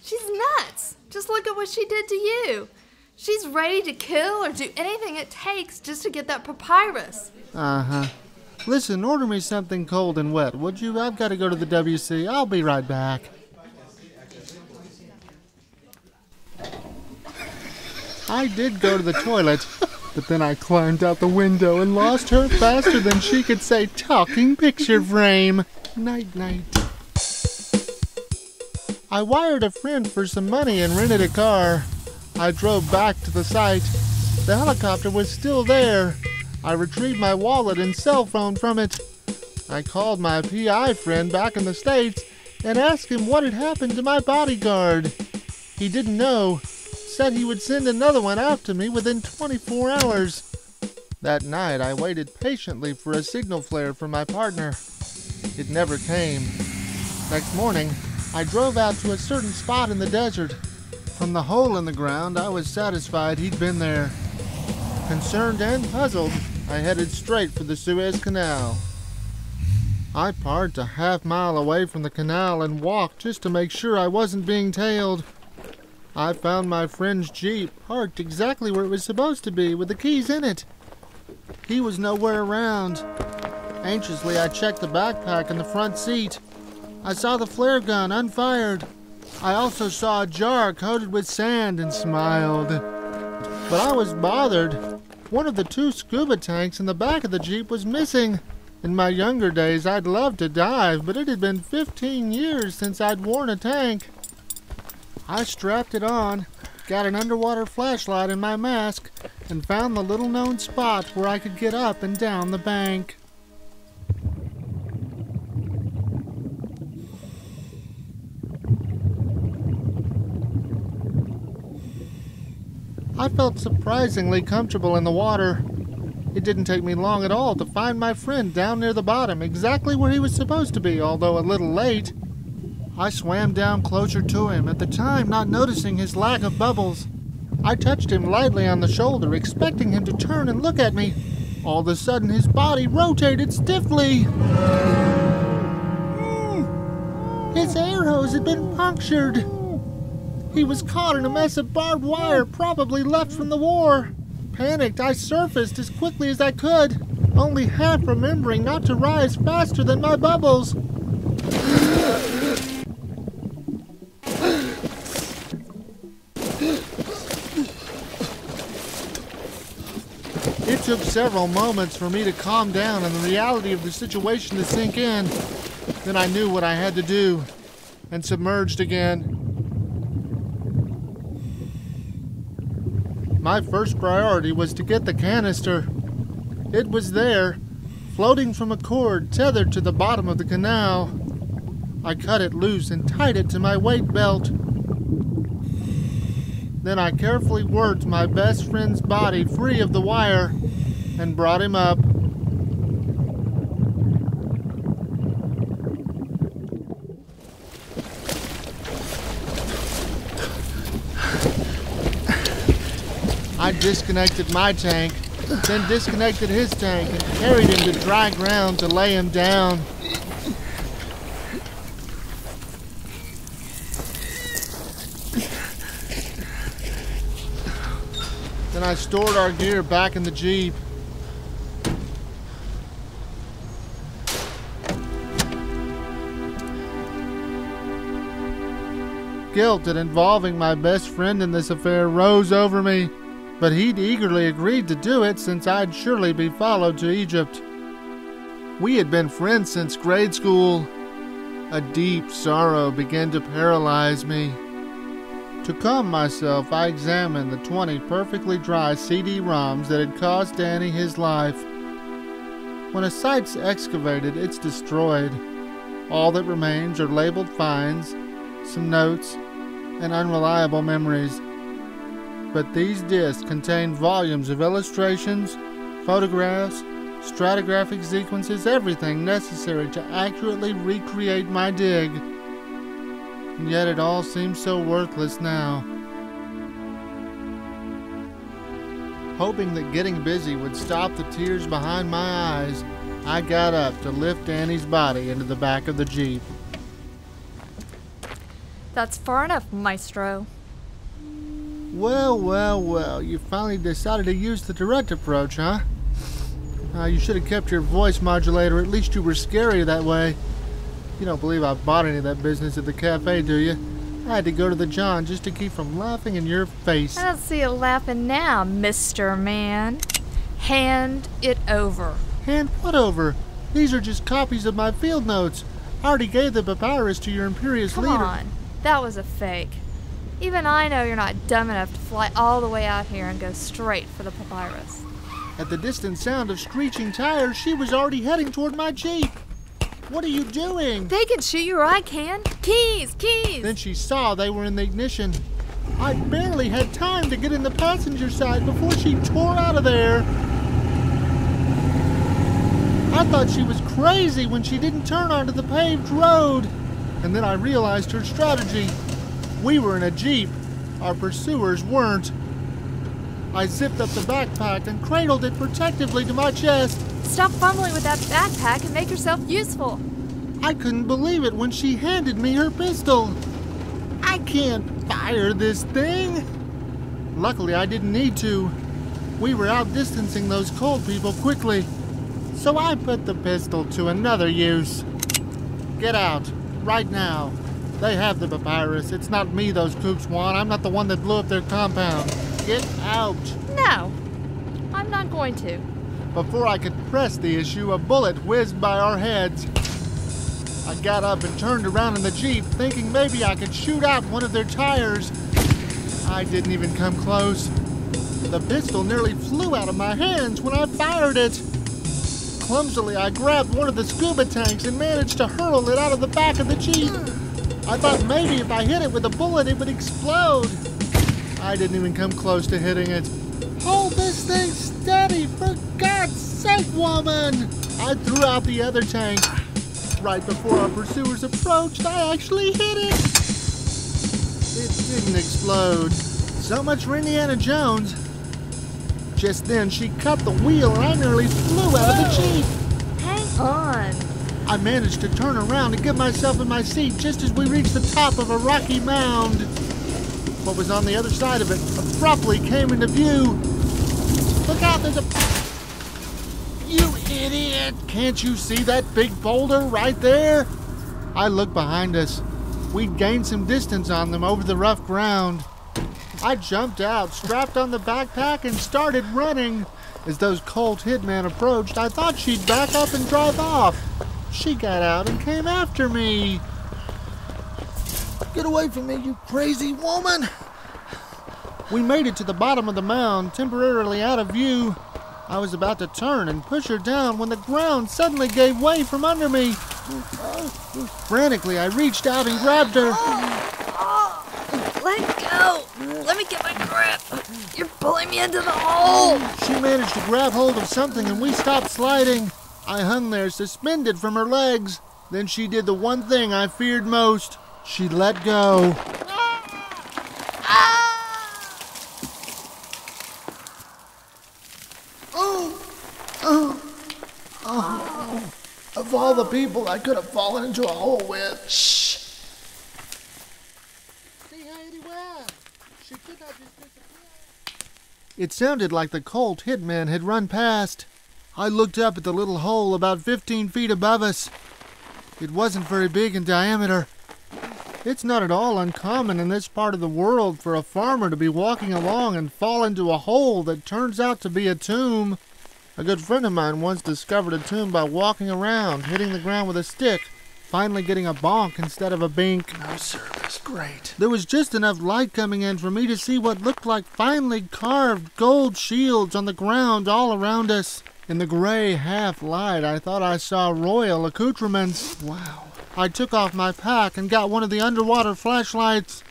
She's nuts. Just look at what she did to you. She's ready to kill or do anything it takes just to get that papyrus. Uh-huh. Listen, order me something cold and wet, would you? I've got to go to the WC. I'll be right back. I did go to the toilet, but then I climbed out the window and lost her faster than she could say talking picture frame. Night-night. I wired a friend for some money and rented a car. I drove back to the site. The helicopter was still there. I retrieved my wallet and cell phone from it. I called my PI friend back in the States and asked him what had happened to my bodyguard. He didn't know, said he would send another one out to me within 24 hours. That night I waited patiently for a signal flare from my partner. It never came. Next morning, I drove out to a certain spot in the desert. From the hole in the ground, I was satisfied he'd been there. Concerned and puzzled, I headed straight for the Suez Canal. I parked a half-mile away from the canal and walked just to make sure I wasn't being tailed. I found my friend's Jeep parked exactly where it was supposed to be, with the keys in it. He was nowhere around. Anxiously, I checked the backpack in the front seat. I saw the flare gun unfired. I also saw a jar coated with sand and smiled. But I was bothered. One of the 2 scuba tanks in the back of the Jeep was missing. In my younger days, I'd loved to dive, but it had been 15 years since I'd worn a tank. I strapped it on, got an underwater flashlight in my mask, and found the little-known spot where I could get up and down the bank. I felt surprisingly comfortable in the water. It didn't take me long at all to find my friend down near the bottom, exactly where he was supposed to be, although a little late. I swam down closer to him, at the time not noticing his lack of bubbles. I touched him lightly on the shoulder, expecting him to turn and look at me. All of a sudden, his body rotated stiffly. His air hose had been punctured. He was caught in a mess of barbed wire, probably left from the war. Panicked, I surfaced as quickly as I could, only half remembering not to rise faster than my bubbles. It took several moments for me to calm down and the reality of the situation to sink in. Then I knew what I had to do, and submerged again. My first priority was to get the canister. It was there, floating from a cord tethered to the bottom of the canal. I cut it loose and tied it to my weight belt. Then I carefully worked my best friend's body free of the wire and brought him up. I disconnected my tank, then disconnected his tank and carried him to dry ground to lay him down. Then I stored our gear back in the Jeep. Guilt at involving my best friend in this affair rose over me, but he'd eagerly agreed to do it since I'd surely be followed to Egypt. We had been friends since grade school. A deep sorrow began to paralyze me. To calm myself, I examined the 20 perfectly dry CD-ROMs that had cost Danny his life. When a site's excavated, it's destroyed. All that remains are labeled finds, some notes, and unreliable memories. But these discs contain volumes of illustrations, photographs, stratigraphic sequences, everything necessary to accurately recreate my dig. And yet it all seems so worthless now. Hoping that getting busy would stop the tears behind my eyes, I got up to lift Danny's body into the back of the Jeep. That's far enough, Maestro. Well, you finally decided to use the direct approach, huh? You should have kept your voice modulator, at least you were scary that way. You don't believe I bought any of that business at the cafe, do you? I had to go to the John just to keep from laughing in your face. I don't see you laughing now, Mr. Man. Hand it over. Hand what over? These are just copies of my field notes. I already gave the papyrus to your imperious leader. Come on, that was a fake. Even I know you're not dumb enough to fly all the way out here and go straight for the papyrus. At the distant sound of screeching tires, she was already heading toward my Jeep. What are you doing? They can shoot you or I can. Keys! Then she saw they were in the ignition. I barely had time to get in the passenger side before she tore out of there. I thought she was crazy when she didn't turn onto the paved road. And then I realized her strategy. We were in a Jeep. Our pursuers weren't. I zipped up the backpack and cradled it protectively to my chest. Stop fumbling with that backpack and make yourself useful. I couldn't believe it when she handed me her pistol. I can't fire this thing. Luckily, I didn't need to. We were outdistancing those cold people quickly. So I put the pistol to another use. Get out, right now. They have the papyrus. It's not me those kooks want. I'm not the one that blew up their compound. Get out. No, I'm not going to. Before I could press the issue, a bullet whizzed by our heads. I got up and turned around in the Jeep, thinking maybe I could shoot out one of their tires. I didn't even come close. The pistol nearly flew out of my hands when I fired it. Clumsily, I grabbed one of the scuba tanks and managed to hurl it out of the back of the Jeep. I thought maybe if I hit it with a bullet, it would explode. I didn't even come close to hitting it. Hold this thing steady, for God's sake, woman! I threw out the other tank. Right before our pursuers approached, I actually hit it. It didn't explode. So much for Indiana Jones. Just then, she cut the wheel and I nearly flew out of the Jeep. Hang on. I managed to turn around and get myself in my seat just as we reached the top of a rocky mound. What was on the other side of it abruptly came into view. Look out, there's a... You idiot! Can't you see that big boulder right there? I looked behind us. We'd gained some distance on them over the rough ground. I jumped out, strapped on the backpack, and started running. As those Colt hitmen approached, I thought she'd back up and drive off. She got out and came after me. Get away from me, you crazy woman! We made it to the bottom of the mound, temporarily out of view. I was about to turn and push her down when the ground suddenly gave way from under me. Frantically, I reached out and grabbed her. Let go! Let me get my grip! You're pulling me into the hole! She managed to grab hold of something and we stopped sliding. I hung there suspended from her legs. Then she did the one thing I feared most. She let go. Of all the people I could have fallen into a hole with. Shh! She could not just disappear. It sounded like the Colt hitman had run past. I looked up at the little hole about 15 feet above us. It wasn't very big in diameter. It's not at all uncommon in this part of the world for a farmer to be walking along and fall into a hole that turns out to be a tomb. A good friend of mine once discovered a tomb by walking around, hitting the ground with a stick, finally getting a bonk instead of a bink. No service, great. There was just enough light coming in for me to see what looked like finely carved gold shields on the ground all around us. In the gray half-light, I thought I saw royal accoutrements. Wow. I took off my pack and got one of the underwater flashlights.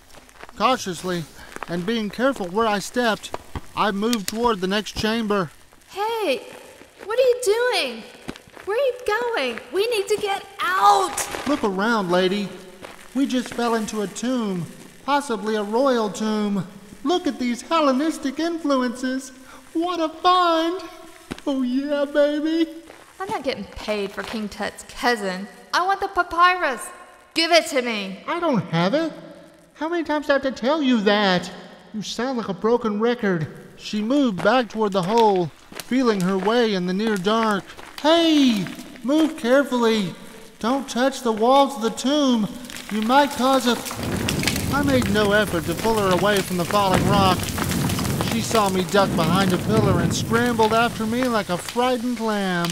Cautiously, and being careful where I stepped, I moved toward the next chamber. Hey, what are you doing? Where are you going? We need to get out! Look around, lady. We just fell into a tomb, possibly a royal tomb. Look at these Hellenistic influences. What a find! Oh yeah, baby. I'm not getting paid for King Tut's cousin. I want the papyrus. Give it to me. I don't have it. How many times do I have to tell you that? You sound like a broken record. She moved back toward the hole, feeling her way in the near dark. Hey! Move carefully. Don't touch the walls of the tomb. You might cause a... I made no effort to pull her away from the falling rock. She saw me duck behind a pillar and scrambled after me like a frightened lamb.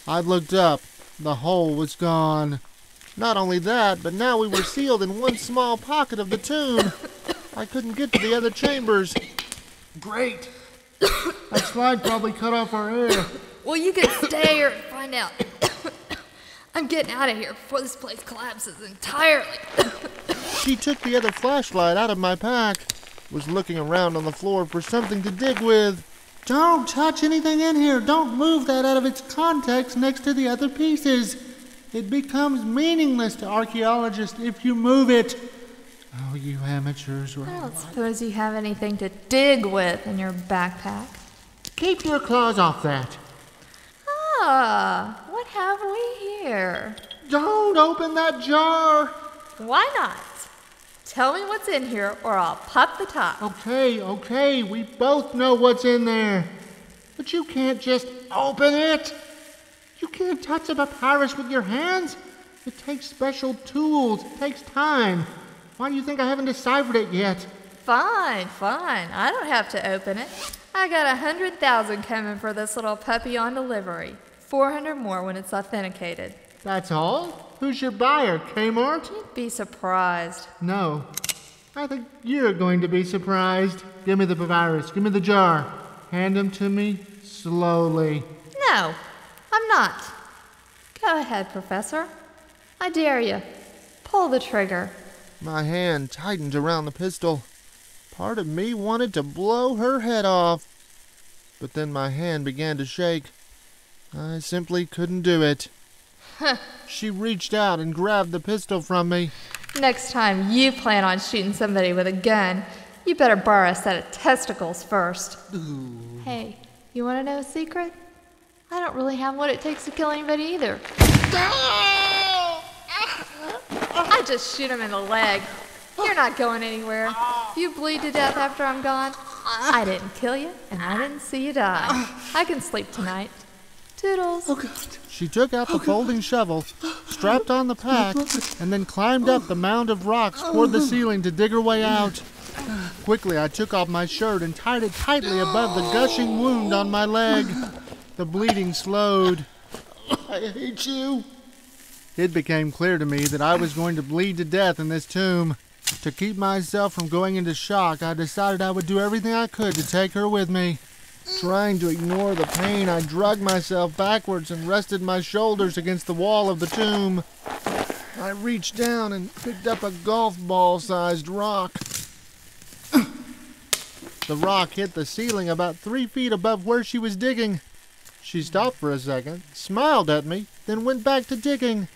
I looked up. The hole was gone. Not only that, but now we were sealed in one small pocket of the tomb. I couldn't get to the other chambers. Great. That slide probably cut off our air. Well, you can stay here and find out. I'm getting out of here before this place collapses entirely. She took the other flashlight out of my pack. Was looking around on the floor for something to dig with. Don't touch anything in here. Don't move that out of its context next to the other pieces. It becomes meaningless to archaeologists if you move it. Oh, you amateurs. I don't suppose you have anything to dig with in your backpack. Keep your claws off that. Ah, what have we here? Don't open that jar. Why not? Tell me what's in here or I'll pop the top. Okay, we both know what's in there. But you can't just open it. You can't touch a papyrus with your hands. It takes special tools. It takes time. Why do you think I haven't deciphered it yet? Fine. I don't have to open it. I got 100,000 coming for this little puppy on delivery. 400 more when it's authenticated. That's all? Who's your buyer, Kmart? You'd be surprised. No. I think you're going to be surprised. Give me the papyrus. Give me the jar. Hand them to me slowly. No, I'm not. Go ahead, Professor. I dare you. Pull the trigger. My hand tightened around the pistol. Part of me wanted to blow her head off. But then my hand began to shake. I simply couldn't do it. She reached out and grabbed the pistol from me. Next time you plan on shooting somebody with a gun, you better borrow a set of testicles first. Ooh. Hey, you want to know a secret? I don't really have what it takes to kill anybody either. I just shoot him in the leg. You're not going anywhere. If you bleed to death after I'm gone, I didn't kill you, and I didn't see you die. I can sleep tonight. Toodles. Oh, God. She took out the folding shovel, strapped on the pack, and then climbed up the mound of rocks toward the ceiling to dig her way out. Quickly, I took off my shirt and tied it tightly above the gushing wound on my leg. The bleeding slowed. I hate you. It became clear to me that I was going to bleed to death in this tomb. To keep myself from going into shock, I decided I would do everything I could to take her with me. Trying to ignore the pain, I dragged myself backwards and rested my shoulders against the wall of the tomb. I reached down and picked up a golf ball-sized rock. The rock hit the ceiling about 3 feet above where she was digging. She stopped for a second, smiled at me, then went back to digging.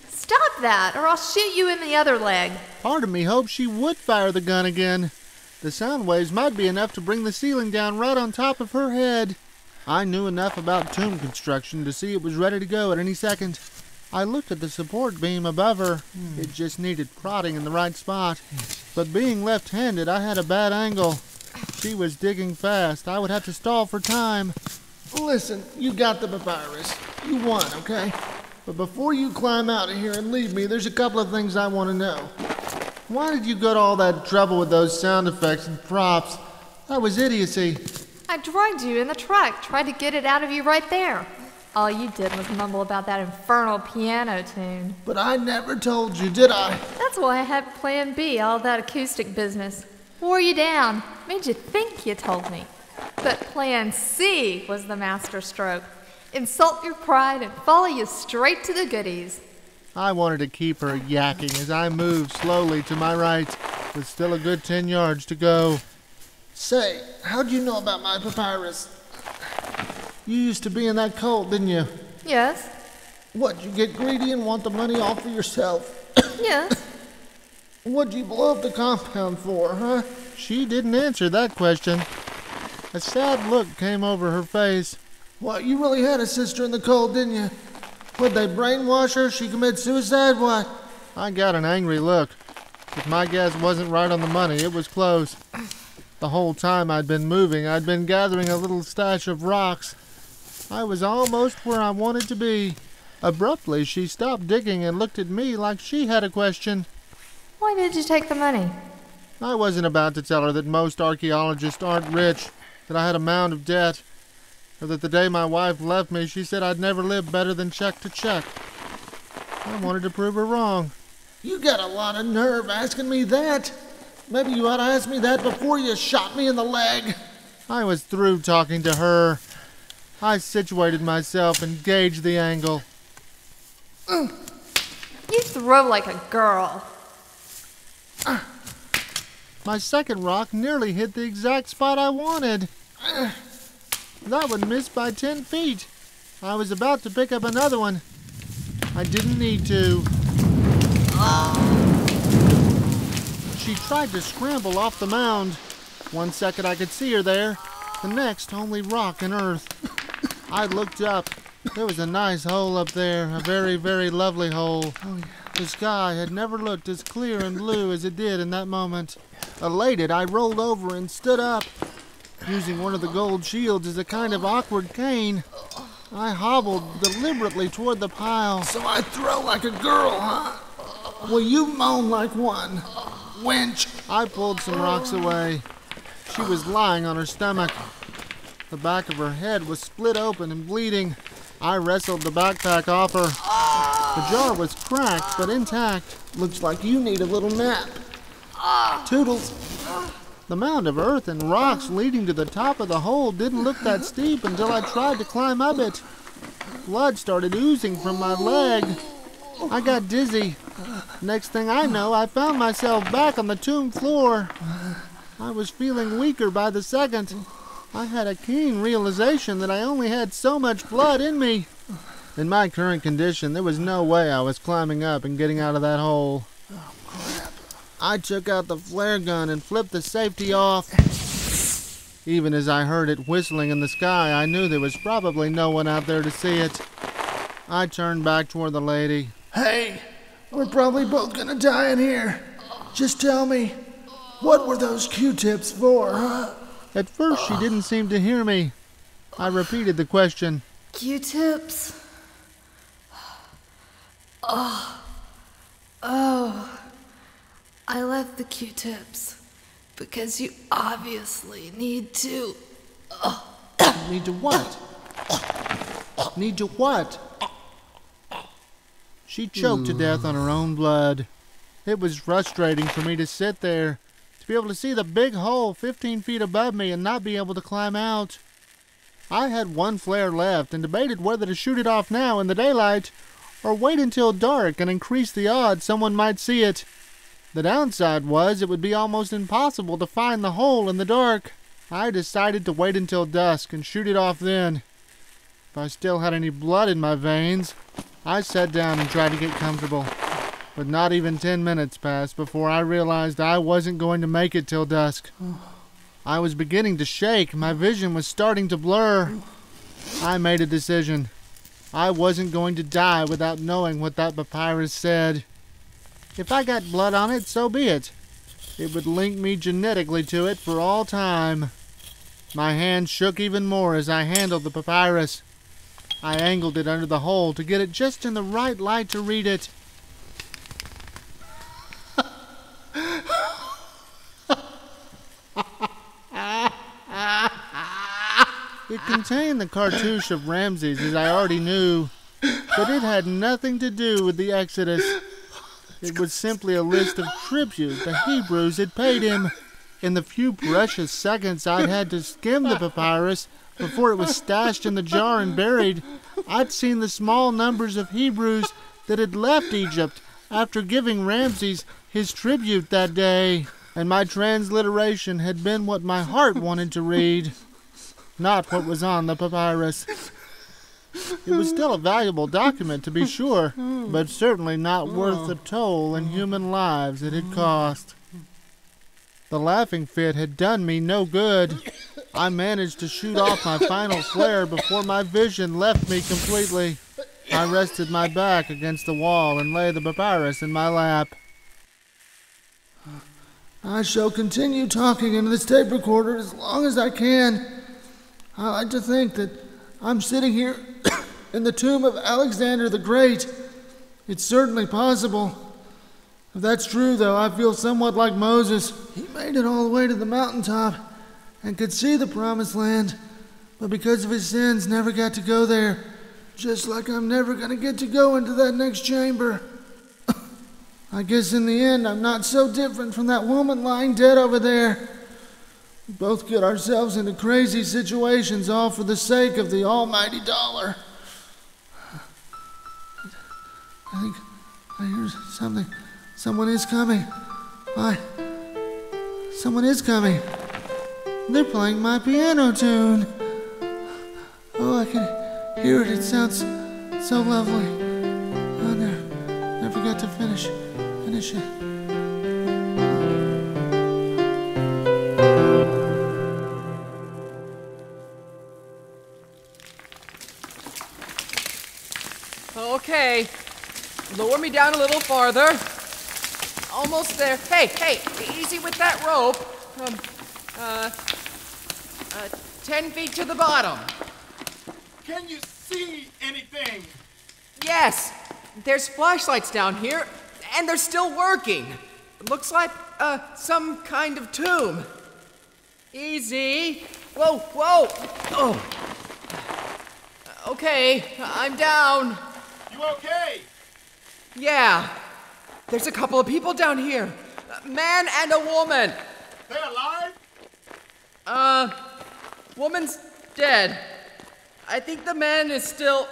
Stop that, or I'll shoot you in the other leg. Part of me hoped she would fire the gun again. The sound waves might be enough to bring the ceiling down right on top of her head. I knew enough about tomb construction to see it was ready to go at any second. I looked at the support beam above her. It just needed prodding in the right spot. But being left-handed, I had a bad angle. She was digging fast. I would have to stall for time. Listen, you got the papyrus. You won, okay? But before you climb out of here and leave me, there's a couple of things I want to know. Why did you go to all that trouble with those sound effects and props? That was idiocy. I drugged you in the truck, tried to get it out of you right there. All you did was mumble about that infernal piano tune. But I never told you, did I? That's why I had Plan B, all that acoustic business. Wore you down, made you think you told me. But Plan C was the master stroke. Insult your pride and follow you straight to the goodies. I wanted to keep her yakking as I moved slowly to my right, with still a good 10 yards to go. Say, how'd you know about my papyrus? You used to be in that cult, didn't you? Yes? What, you get greedy and want the money all for yourself? Yes. What'd you blow up the compound for, huh? She didn't answer that question. A sad look came over her face. What, you really had a sister in the cult, didn't you? Would they brainwash her? She commit suicide? What? I got an angry look. If my guess wasn't right on the money, it was close. The whole time I'd been moving, I'd been gathering a little stash of rocks. I was almost where I wanted to be. Abruptly, she stopped digging and looked at me like she had a question. Why did you take the money? I wasn't about to tell her that most archaeologists aren't rich, that I had a mound of debt, or that the day my wife left me, she said I'd never live better than check to check. I wanted to prove her wrong. You got a lot of nerve asking me that. Maybe you ought to ask me that before you shot me in the leg. I was through talking to her. I situated myself and gauged the angle. You throw like a girl. My second rock nearly hit the exact spot I wanted. That one missed by 10 feet. I was about to pick up another one. I didn't need to. She tried to scramble off the mound. 1 second I could see her there. The next, only rock and earth. I looked up. There was a nice hole up there, a very, very lovely hole. The sky had never looked as clear and blue as it did in that moment. Elated, I rolled over and stood up. Using one of the gold shields as a kind of awkward cane, I hobbled deliberately toward the pile. So I throw like a girl, huh? Well, you moan like one. Wench. I pulled some rocks away. She was lying on her stomach. The back of her head was split open and bleeding. I wrestled the backpack off her. The jar was cracked but intact. Looks like you need a little nap. Toodles. The mound of earth and rocks leading to the top of the hole didn't look that steep until I tried to climb up it. Blood started oozing from my leg. I got dizzy. Next thing I know, I found myself back on the tomb floor. I was feeling weaker by the second. I had a keen realization that I only had so much blood in me. In my current condition, there was no way I was climbing up and getting out of that hole. I took out the flare gun and flipped the safety off. Even as I heard it whistling in the sky, I knew there was probably no one out there to see it. I turned back toward the lady. Hey, we're probably both gonna die in here. Just tell me, what were those Q-tips for, huh? At first, she didn't seem to hear me. I repeated the question. Q-tips. Oh, I left the Q-tips because you obviously need to. Need to what? Need to what? She choked to death on her own blood. It was frustrating for me to sit there, to be able to see the big hole 15 feet above me and not be able to climb out. I had one flare left and debated whether to shoot it off now in the daylight or wait until dark and increase the odds someone might see it. The downside was it would be almost impossible to find the hole in the dark. I decided to wait until dusk and shoot it off then. If I still had any blood in my veins, I sat down and tried to get comfortable. But not even 10 minutes passed before I realized I wasn't going to make it till dusk. I was beginning to shake. My vision was starting to blur. I made a decision. I wasn't going to die without knowing what that papyrus said. If I got blood on it, so be it. It would link me genetically to it for all time. My hand shook even more as I handled the papyrus. I angled it under the hole to get it just in the right light to read it. It contained the cartouche of Ramses, as I already knew, but it had nothing to do with the Exodus. It was simply a list of tribute the Hebrews had paid him. In the few precious seconds I'd had to skim the papyrus before it was stashed in the jar and buried, I'd seen the small numbers of Hebrews that had left Egypt after giving Ramses his tribute that day, and my transliteration had been what my heart wanted to read, not what was on the papyrus. It was still a valuable document, to be sure, but certainly not worth the toll in human lives it had cost. The laughing fit had done me no good. I managed to shoot off my final flare before my vision left me completely. I rested my back against the wall and lay the papyrus in my lap. I shall continue talking into this tape recorder as long as I can. I like to think that I'm sitting here in the tomb of Alexander the Great. It's certainly possible. If that's true, though, I feel somewhat like Moses. He made it all the way to the mountaintop and could see the promised land, but because of his sins never got to go there, just like I'm never going to get to go into that next chamber. I guess in the end I'm not so different from that woman lying dead over there. We both get ourselves into crazy situations all for the sake of the almighty dollar. I think I hear something. Someone is coming. Someone is coming. They're playing my piano tune. Oh, I can hear it. It sounds so lovely. Oh, no. I forgot to finish it. Okay. Lower me down a little farther. Almost there. Hey, easy with that rope. 10 feet to the bottom. Can you see anything? Yes, there's flashlights down here, and they're still working. Looks like some kind of tomb. Easy. Whoa. Oh. Okay, I'm down. You okay? Yeah. There's a couple of people down here. A man and a woman. They alive? Woman's dead. I think the man is still...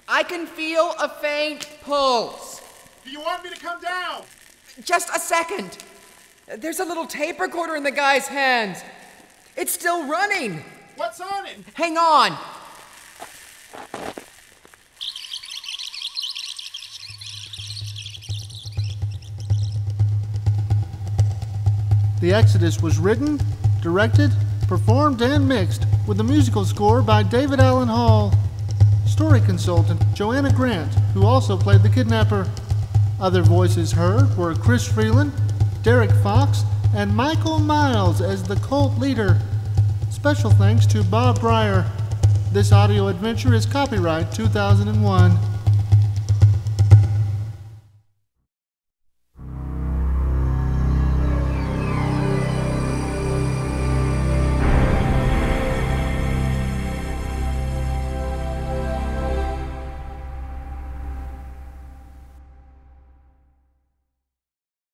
I can feel a faint pulse. Do you want me to come down? Just a second. There's a little tape recorder in the guy's hands. It's still running. What's on it? Hang on. The Exodus was written, directed, performed, and mixed with a musical score by David Allen Hall. Story consultant Joanna Grant, who also played the kidnapper. Other voices heard were Chris Freeland, Derek Fox, and Michael Miles as the cult leader. Special thanks to Bob Brier. This audio adventure is copyright 2001.